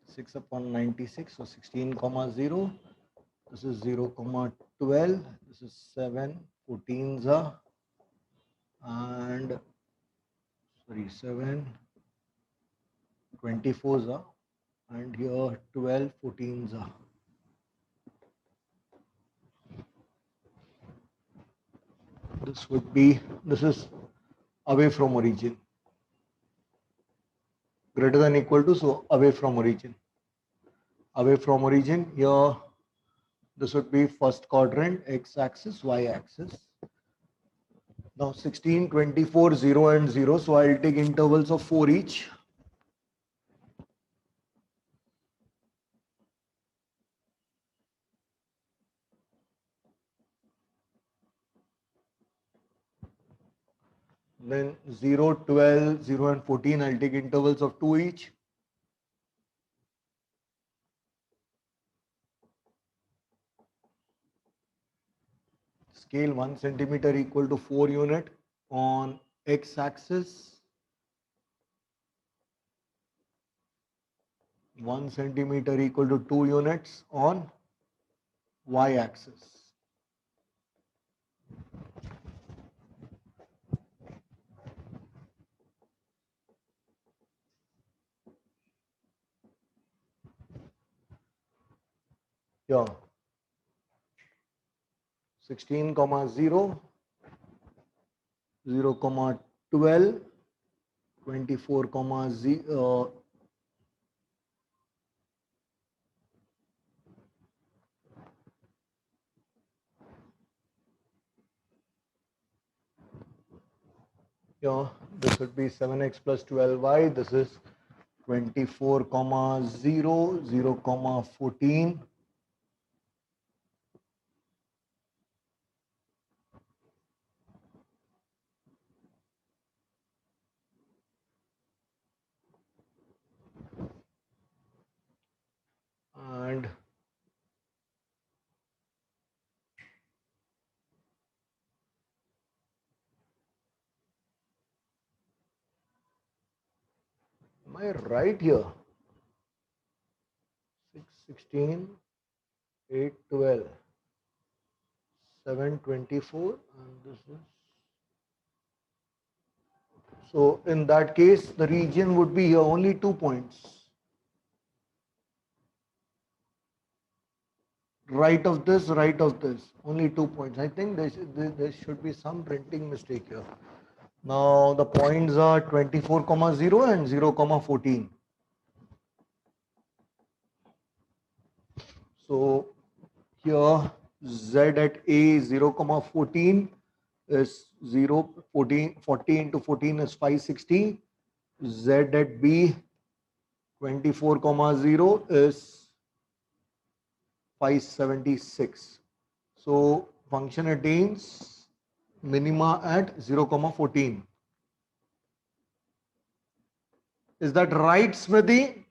six upon 96, so 16 comma 0. This is 0 comma 12. This is 7, 14s are, and sorry, 7, 24s are, and here 12, 14s are. This would be, this is away from origin. Greater than equal to, so away from origin. Away from origin, here this would be first quadrant, x-axis, y-axis. Now 16, 24, 0 and 0. So I'll take intervals of 4 each. Then 0, 12, 0 and 14, I'll take intervals of 2 each. Scale 1 centimeter equal to 4 unit on x-axis. 1 centimeter equal to 2 units on y-axis. Yeah. 16 comma 0, 0 comma 12, 24 comma 0, yeah, this would be 7x plus 12y. This is 24 comma 0, 0 comma 14. And am I right here? 6, 16, 8, 12, 7, 24, and this is. So in that case, the region would be here only 2 points. Right of this, only 2 points. I think there should be some printing mistake here. Now the points are 24 comma 0 and 0 comma 14. So here z at a 0 comma 14 is 0, 14, 40 into 14 is 560. Z at b 24 comma 0 is 576. So function attains minima at 0 comma 14. Is that right, Smriti?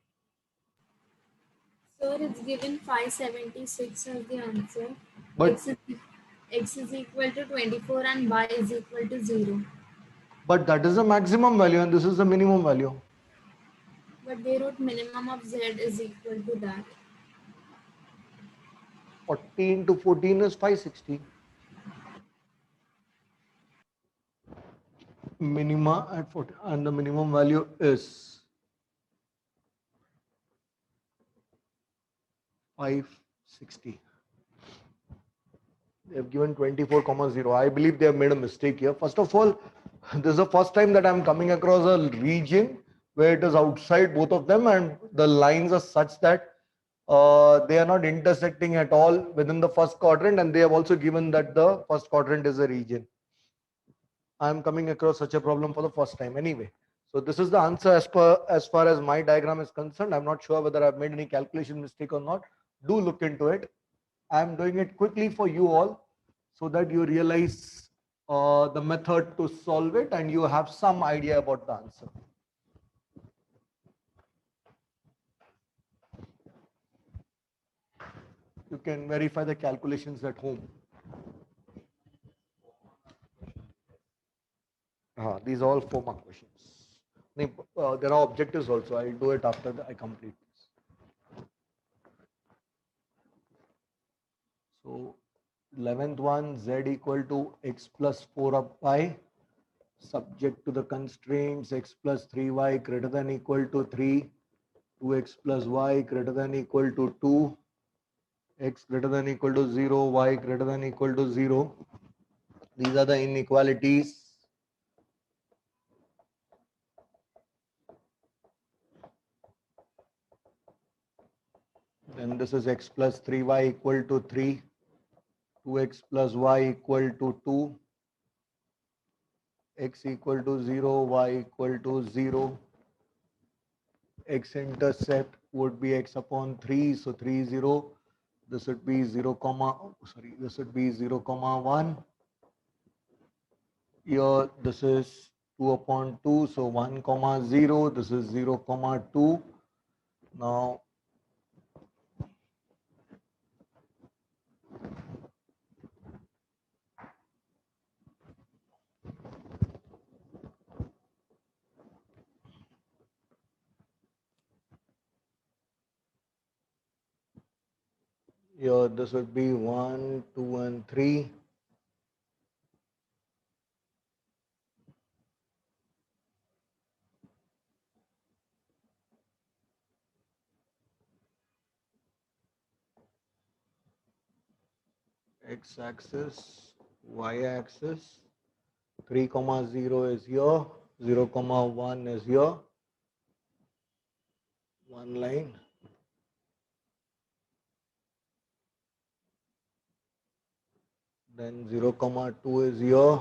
Sir, it's given 576 as the answer. But X is equal to 24 and y is equal to 0. but that is the maximum value and this is the minimum value. But they wrote minimum of z is equal to that. 40 into 14 is 560. Minima at 40 and the minimum value is 560. They have given 24 comma 0. I believe they have made a mistake here. First of all, this is the first time that I'm coming across a region where it is outside both of them and the lines are such that they are not intersecting at all within the first quadrant, and they have also given that the first quadrant is a region. I'm coming across such a problem for the first time anyway. So this is the answer as far as my diagram is concerned. I'm not sure whether I've made any calculation mistake or not. Do look into it. I'm doing it quickly for you all so that you realize the method to solve it and you have some idea about the answer. You can verify the calculations at home. These are all 4-mark questions. There are objectives also. I'll do it after I complete this. So 11th one, z equal to x plus 4 up pi, subject to the constraints x plus 3y greater than equal to 3, 2x plus y greater than equal to 2, x greater than equal to 0, y greater than equal to 0. These are the inequalities. Then this is x plus 3y equal to 3, 2x plus y equal to 2, x equal to 0, y equal to 0. X intercept would be x upon 3, so 3 0. This would be 0 comma, sorry, this would be 0 comma 1. Here this is 2 upon 2, so 1 comma 0. This is 0 comma 2. Now here this would be 1, 2 and 3. X axis, y axis, 3 comma 0 is here, 0 comma 1 is here, one line. Then 0 comma 2 is here,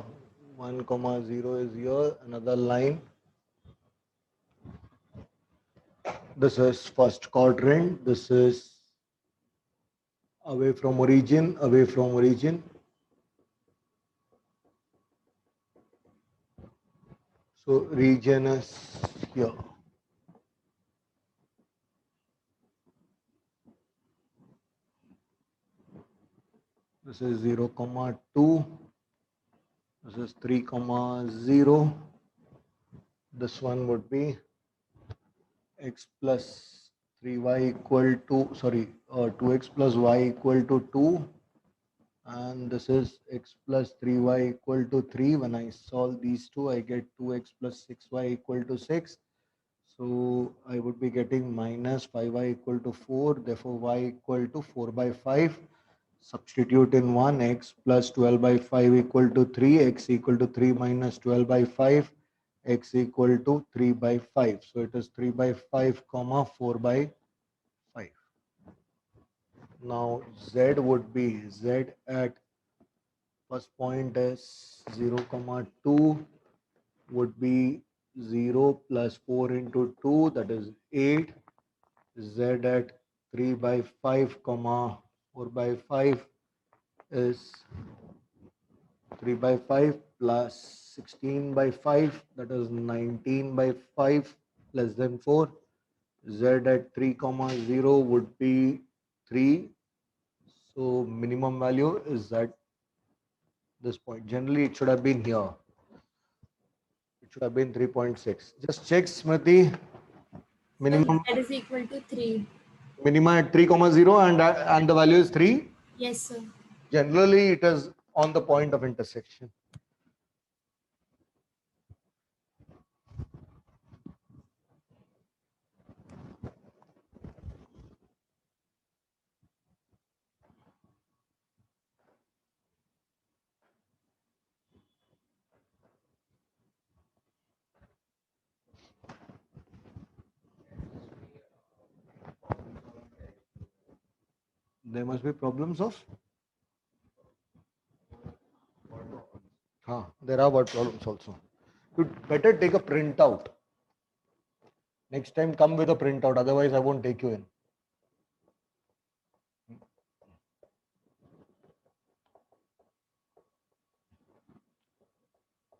1 comma 0 is here, another line. This is first quadrant, this is away from origin, away from origin. So region is here. This is 0 comma 2. This is 3 comma 0. This one would be x plus 3y equal to, sorry, 2x plus y equal to 2. And this is x plus 3y equal to 3. When I solve these two, I get 2x plus 6y equal to 6. So I would be getting minus 5y equal to 4. Therefore, y equal to 4 by 5. Substitute in 1, x plus 12 by 5 equal to 3, x equal to 3 minus 12 by 5, x equal to 3 by 5. So it is 3 by 5 comma 4 by 5. Now z would be z at first point is 0 comma 2 would be 0 plus 4 into 2, that is 8. Z at 3 by 5 comma 4 by 5 is 3 by 5 plus 16 by 5, that is 19 by 5 less than 4. Z at 3 comma 0 would be 3. So minimum value is at this point. Generally it should have been here. It should have been 3.6. Just check, Smriti. Minimum That is equal to 3. minima at 3 comma 0 and the value is 3. Yes, sir. Generally it is on the point of intersection. There must be problems of. There are word problems also. You better take a printout. Next time come with a printout, otherwise I won't take you in.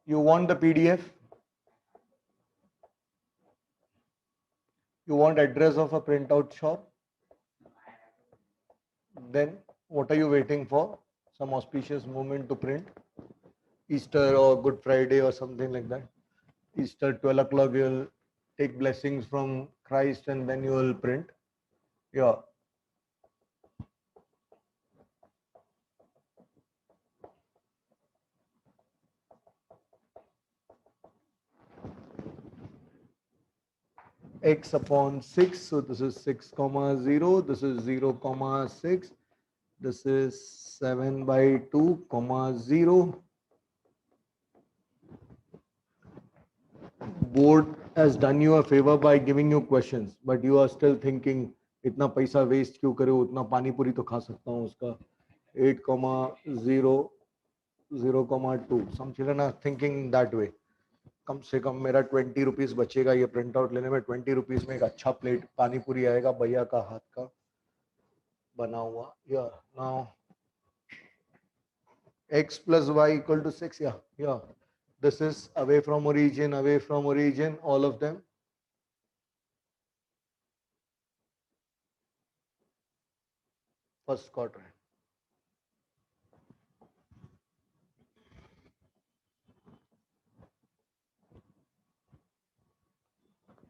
You want the PDF? You want address of a printout shop? Then what are you waiting for? Some auspicious moment to print? Easter or Good Friday or something like that. Easter 12 o'clock you'll take blessings from Christ and then you will print. Yeah. X upon 6. So this is 6 comma 0. This is 0 comma 6. This is 7 by 2 comma 0. Board has done you a favor by giving you questions, but you are still thinking इतना पैसा waste क्यों करे, उतना पानी पूरी तो खा सकता हूँ उसका. 8 comma 0 0 comma 2. Some children are thinking that way. कम से कम मेरा 20 रुपीज बचेगा ये प्रिंट आउट लेने में. 20 रुपीज में एक अच्छा प्लेट पानी पूरी आएगा भैया का हाथ का बना हुआ. या now x plus y equal to 6. Yeah. This is away from origin, all of them. First quadrant.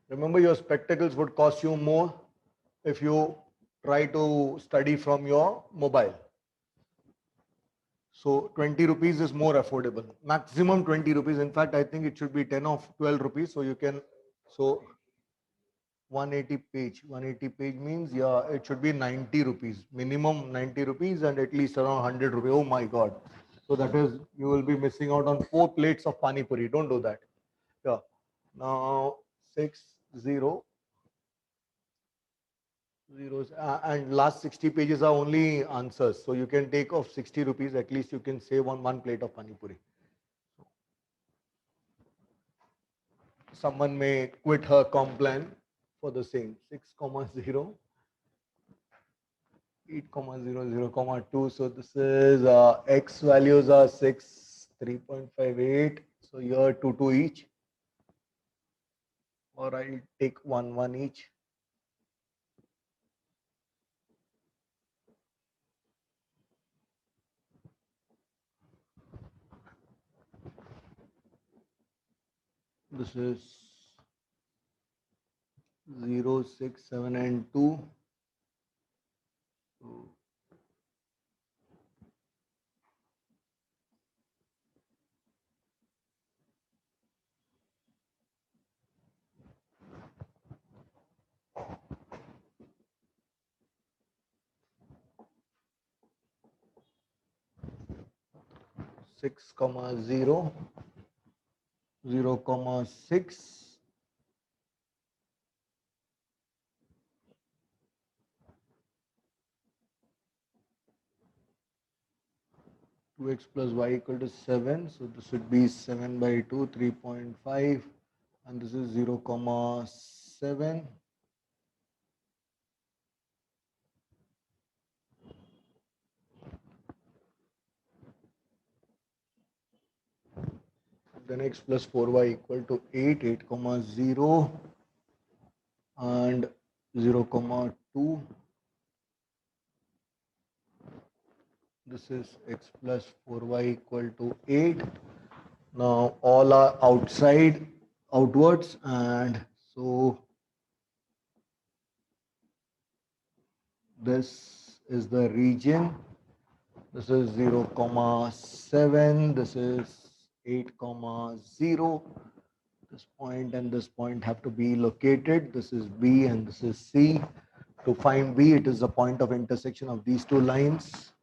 Remember, your spectacles would cost you more if you try to study from your mobile. So 20 rupees is more affordable. Maximum 20 rupees. In fact, I think it should be 10 or 12 rupees. So you can, so 180 page. 180 page means, yeah, it should be 90 rupees. Minimum 90 rupees and at least around 100 rupees. Oh my God. So that is, you will be missing out on 4 plates of pani puri. Don't do that. Yeah. Now 6, 0. Zeros, and last 60 pages are only answers. So you can take off 60 rupees. At least you can save on one plate of pani puri. Someone may quit her comp plan for the same. 6 comma 0. 8 comma 0 0 comma 2. So this is x values are 6 3.58. So here 2 2 each, or I'll take 1 1 each. This is 0 6 7 and 2. So 6 comma 0 0 comma 6. 2x plus y equal to 7. So this would be 7 by 2, 3.5. And this is 0 comma 7. Then x plus 4y equal to 8, 8 comma 0 and 0 comma 2. This is x plus 4y equal to 8. Now all are outwards, and so this is the region. This is 0 comma 7. This is 8 comma 0. This point and this point have to be located. This is B and this is C. To find B, it is the point of intersection of these two lines.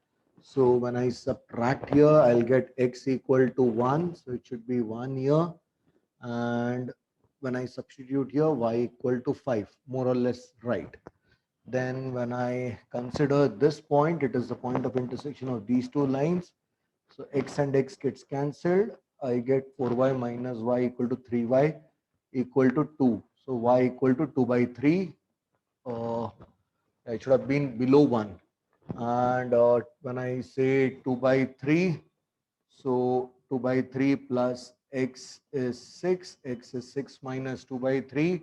So when I subtract here, I'll get x equal to 1. So it should be 1 here. And when I substitute here, y equal to 5, more or less right. Then when I consider this point, it is the point of intersection of these two lines. So x and x gets cancelled. I get 4y minus y equal to 3y equal to 2. So y equal to 2 by 3. It should have been below 1. And when I say 2 by 3, so 2 by 3 plus x is 6, x is 6 minus 2 by 3,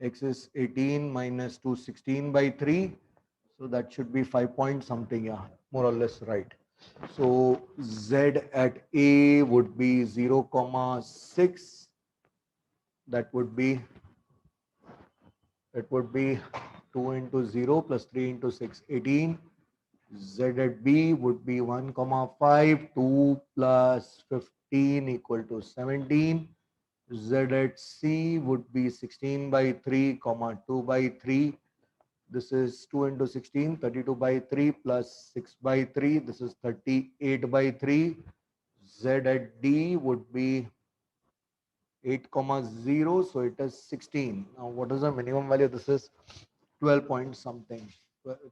x is 18 minus 2, 16 by 3. So that should be 5 point something, yeah, more or less right. So z at a would be 0, comma 6. That would be, it would be 2 into 0 plus 3 into 6, 18. Z at B would be 1, comma 5, 2 plus 15 equal to 17. Z at C would be 16 by 3, comma 2 by 3. This is 2 into 16, 32 by 3 plus 6 by 3. This is 38 by 3. Z at D would be 8, comma 0. So it is 16. Now what is the minimum value? This is 12 point something.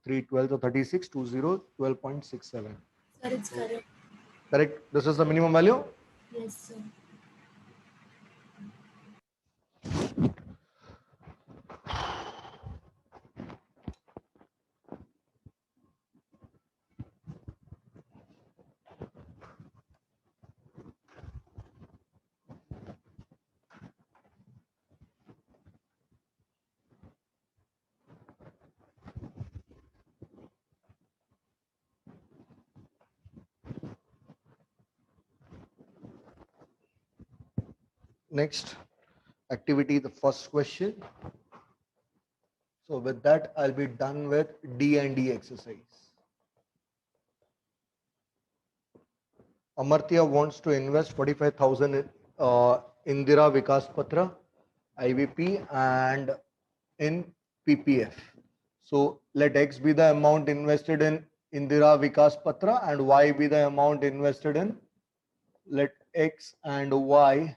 3 12 or 36, 20, 12.67. Sir, it's correct. Correct. This is the minimum value. Yes, sir. Next activity, the first question. So with that, I'll be done with D and D exercise. Amartya wants to invest 45,000 in Indira Vikas Patra, IVP, and in PPF. So let X be the amount invested in Indira Vikas Patra and Y be the amount invested in, let X and Y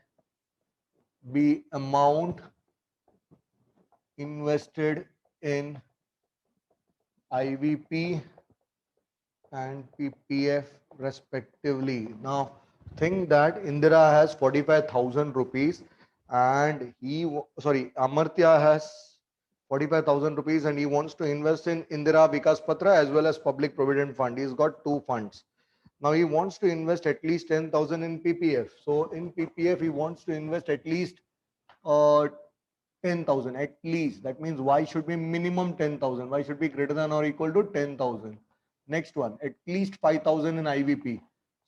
be amount invested in IVP and PPF respectively. Now think that Indira has 45,000 rupees and Amartya has 45,000 rupees and he wants to invest in Indira Vikas Patra as well as Public Provident Fund. He's got two funds. Now he wants to invest at least 10,000 in PPF. So in PPF, he wants to invest at least 10,000 at least. That means Y should be minimum 10,000. Y should be greater than or equal to 10,000. Next one, at least 5,000 in IVP.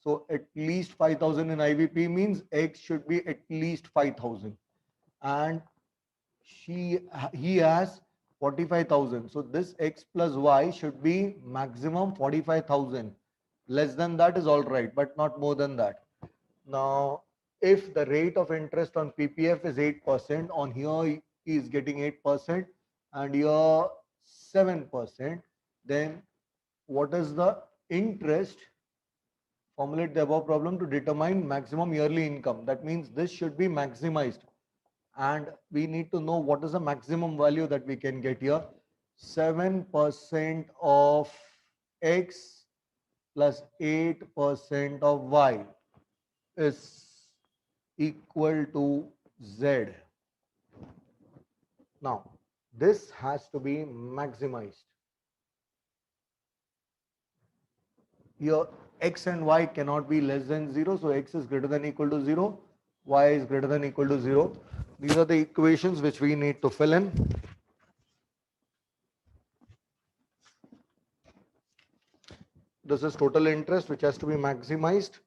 So at least 5,000 in IVP means X should be at least 5,000. And he has 45,000. So this X plus Y should be maximum 45,000. Less than that is all right, but not more than that. Now, if the rate of interest on PPF is 8%, on here he is getting 8% and here 7%, then what is the interest? Formulate the above problem to determine maximum yearly income. That means this should be maximized. And we need to know what is the maximum value that we can get here. 7% of X plus 8% of Y is equal to Z. Now, this has to be maximized. Here, X and Y cannot be less than 0. So, X is greater than equal to 0. Y is greater than equal to 0. These are the equations which we need to fill in. This is total interest which has to be maximized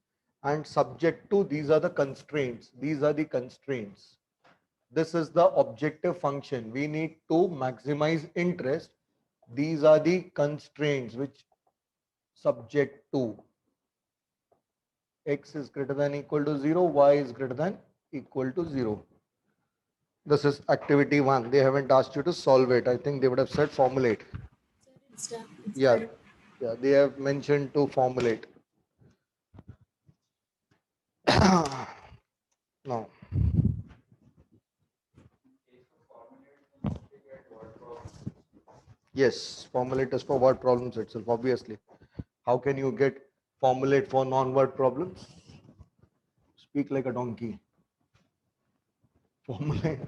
and subject to, these are the constraints. These are the constraints. This is the objective function. We need to maximize interest. These are the constraints which subject to X is greater than equal to 0, Y is greater than equal to 0. This is activity 1. They haven't asked you to solve it. I think they would have said formulate. Sir, it's done. It's Yeah, correct. yeah, they have mentioned to formulate. No. Yes, formulate is for word problems itself, obviously. How can you get formulate for non-word problems? Speak like a donkey. Formulate.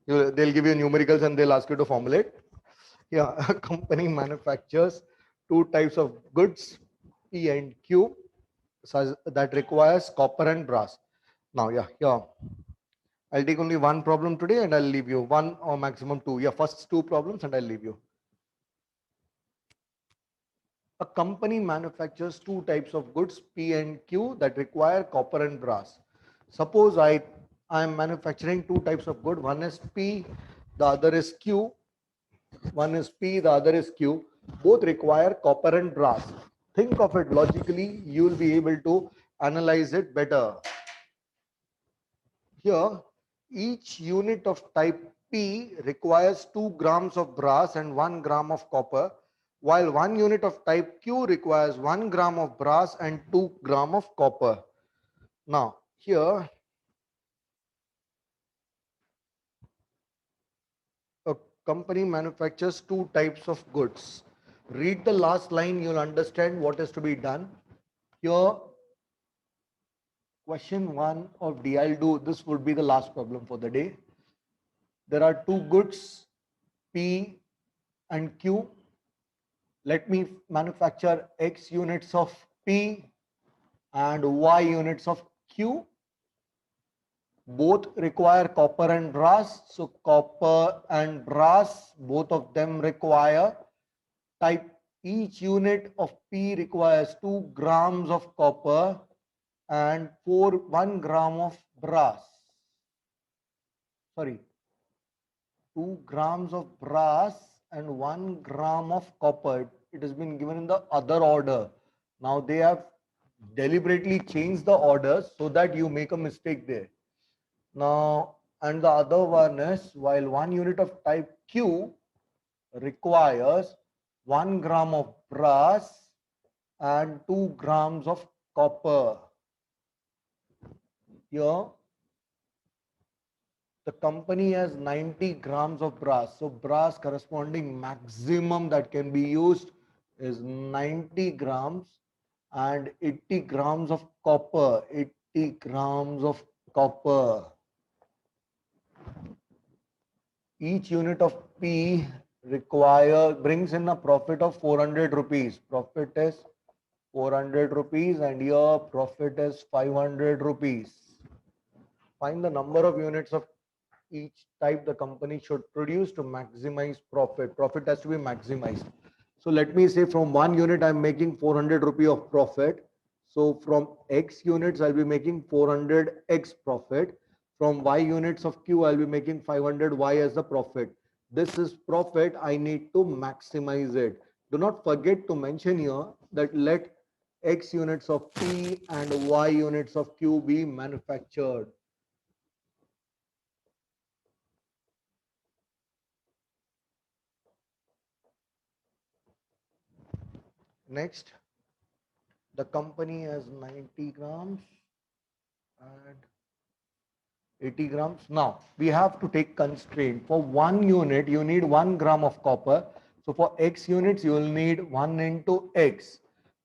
They'll give you numericals and they'll ask you to formulate. Yeah, a company manufactures two types of goods, P and Q, that requires copper and brass. Now, yeah. I'll take only one problem today and I'll leave you one or maximum two. Yeah, first two problems and I'll leave you. A company manufactures two types of goods, P and Q, that require copper and brass. Suppose I am manufacturing two types of good. One is P, the other is Q. One is P, the other is Q. Both require copper and brass. Think of it logically, you will be able to analyze it better. Here, each unit of type P requires 2 grams of brass and 1 gram of copper, while one unit of type Q requires 1 gram of brass and 2 gram of copper. Now, here, a company manufactures two types of goods. Read the last line, you'll understand what is to be done. Here, question 1 of D, I'll do, this would be the last problem for the day. There are two goods, P and Q. Let me manufacture X units of P and Y units of Q. Both require copper and brass. So copper and brass, both of them require type. Each unit of P requires 2 grams of copper and 1 gram of brass. Sorry, 2 grams of brass and 1 gram of copper. It has been given in the other order. Now they have deliberately changed the order so that you make a mistake there. Now, and the other one is, while one unit of type Q requires 1 gram of brass and 2 grams of copper. Here, the company has 90 grams of brass. So brass corresponding maximum that can be used is 90 grams and 80 grams of copper. 80 grams of copper. Each unit of P brings in a profit of 400 rupees. Profit is 400 rupees and your profit is 500 rupees. Find the number of units of each type the company should produce to maximize profit. Profit has to be maximized. So let me say from one unit I'm making 400 rupee of profit. So from X units I'll be making 400 X profit. From Y units of Q I'll be making 500 Y as the profit. This is profit. I need to maximize it. Do not forget to mention here that let X units of P and Y units of Q be manufactured. Next, the company has 90 grams and 80 grams. Now, we have to take constraint. For one unit, you need 1 gram of copper. So for X units, you will need 1 into X.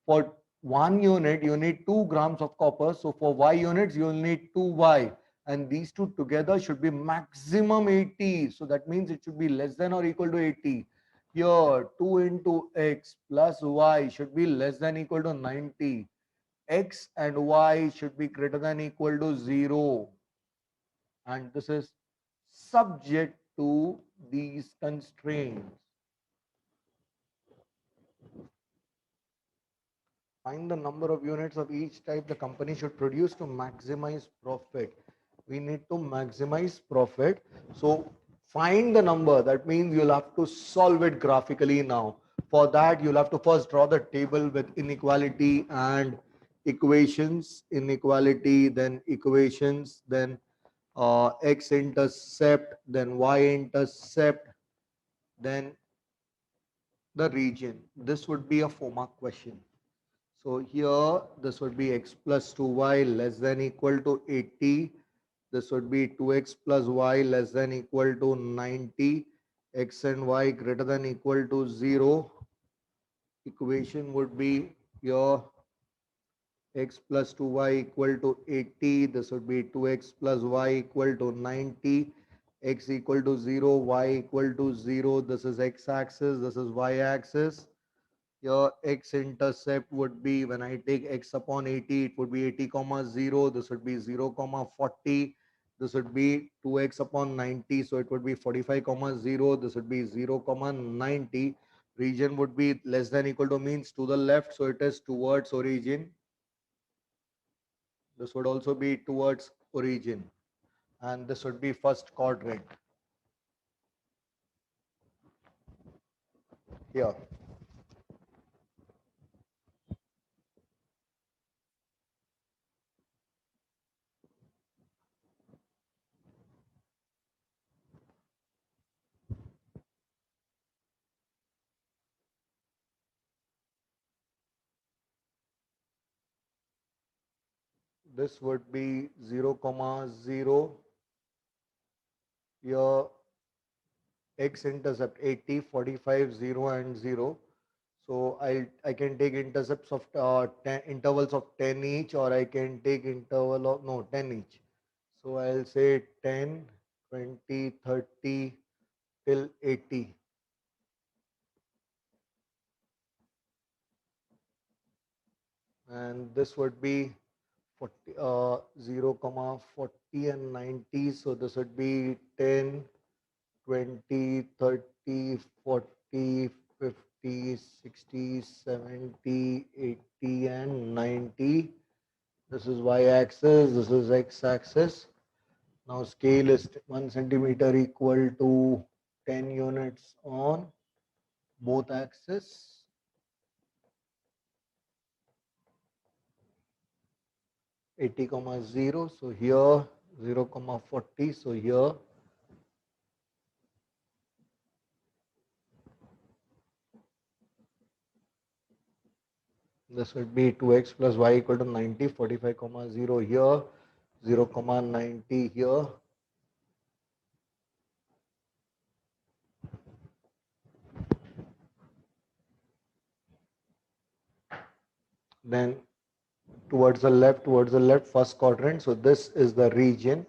For one unit, you need 2 grams of copper. So for Y units, you will need 2Y. And these two together should be maximum 80. So that means it should be less than or equal to 80. Here, 2 into X plus Y should be less than equal to 90. X and Y should be greater than equal to 0. And this is subject to these constraints. Find the number of units of each type the company should produce to maximize profit. We need to maximize profit. So find the number. That means you'll have to solve it graphically now. For that, you'll have to first draw the table with inequality and equations. Inequality, then equations, then x-intercept, then y-intercept, then the region. This would be a 4-mark question. So here, this would be x plus 2y less than equal to 80. This would be 2x plus y less than equal to 90. x and y greater than equal to 0, equation would be your x plus 2y equal to 80. This would be 2x plus y equal to 90. X equal to 0, y equal to 0. This is x-axis, this is y-axis. Your x-intercept would be, when I take x upon 80, it would be 80 comma 0. This would be 0 comma 40. This would be 2x upon 90. So it would be 45 comma 0. This would be 0 comma 90. Region would be less than equal to, means to the left. So it is towards origin. This would also be towards origin. And this would be first quadrant. Here. This would be 0 comma 0. Your x-intercept 80, 45, 0 and 0. So I can take intercepts of 10 intervals of 10 each, or I can take interval of, no, 10 each. So I'll say 10, 20, 30 till 80. And this would be 40, 0 comma 40 and 90. So this would be 10, 20, 30, 40, 50, 60, 70, 80 and 90. This is y-axis, this is x-axis. Now scale is 1 centimeter equal to 10 units on both axes. 80 comma 0. So here 0 comma 40. So here this would be 2x plus y equal to 90, 45 comma 0 here, 0 comma 90 here. Then towards the left, first quadrant. So this is the region.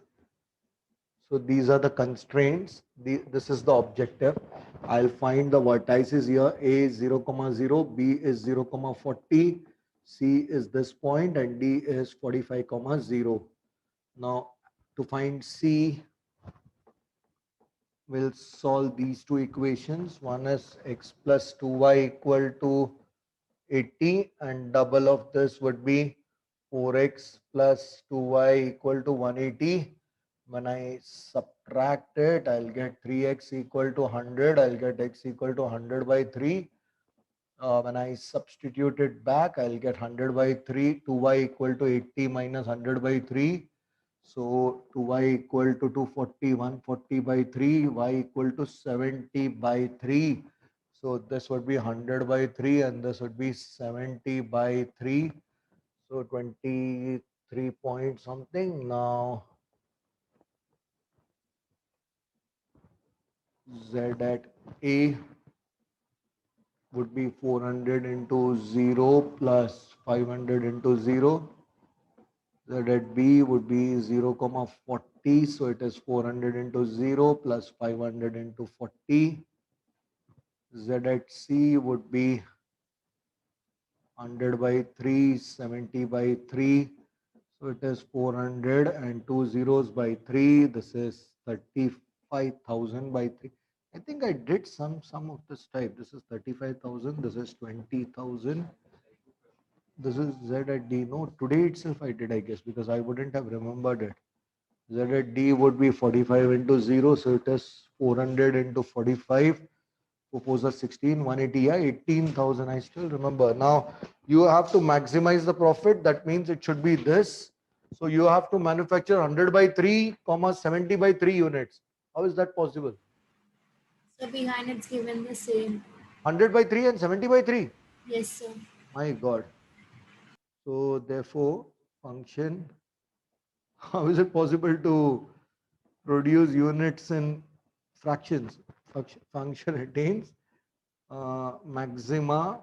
So these are the constraints. This is the objective. I'll find the vertices here. A is 0 comma 0, B is 0 comma 40, C is this point, and D is 45 comma 0. Now to find C, we'll solve these two equations. One is x plus 2y equal to 80, and double of this would be 4x plus 2y equal to 180. When I subtract it, I'll get 3x equal to 100. I'll get x equal to 100 by 3. When I substitute it back, I'll get 100 by 3. 2y equal to 80 minus 100 by 3. So 2y equal to 240, 140 by 3, y equal to 70 by 3. So this would be 100 by 3 and this would be 70 by 3. So 23 point something. Now Z at A would be 400 into 0 plus 500 into 0. Z at B would be 0 comma 40. So it is 400 into 0 plus 500 into 40. Z at C would be 100 by 3, 70 by 3. So it is 400 and 2 zeros by 3. This is 35,000 by 3. I think I did some of this type. This is 35,000. This is 20,000. This is Z at D. No, today itself I did, I guess, because I wouldn't have remembered it. Z at D would be 45 into 0. So it is 400 into 45. 4 are 16, 180, yeah, 18,000. I still remember. Now you have to maximize the profit. That means it should be this. So you have to manufacture 100 by 3, 70 by 3 units. How is that possible? So behind it's given the same. 100 by 3 and 70 by 3. Yes, sir. My God. So therefore, function, how is it possible to produce units in fractions? function attains maxima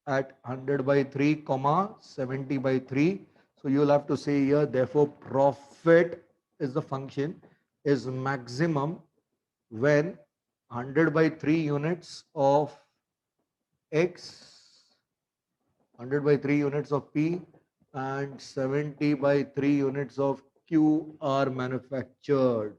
at 100 by 3 comma 70 by 3. So you'll have to say here, therefore profit is the function is maximum when 100 by 3 units of x, 100 by 3 units of p and 70 by 3 units of q are manufactured.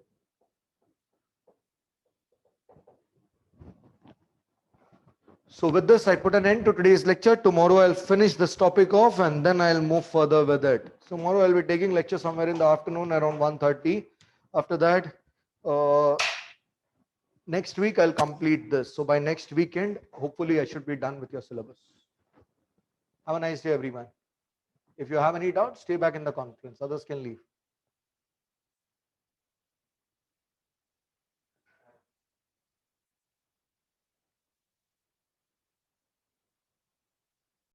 So with this, I put an end to today's lecture. Tomorrow I'll finish this topic off and then I'll move further with it. Tomorrow I'll be taking lecture somewhere in the afternoon around 1:30. After that, next week I'll complete this. So by next weekend, hopefully I should be done with your syllabus. Have a nice day, everyone. If you have any doubts, stay back in the conference. Others can leave.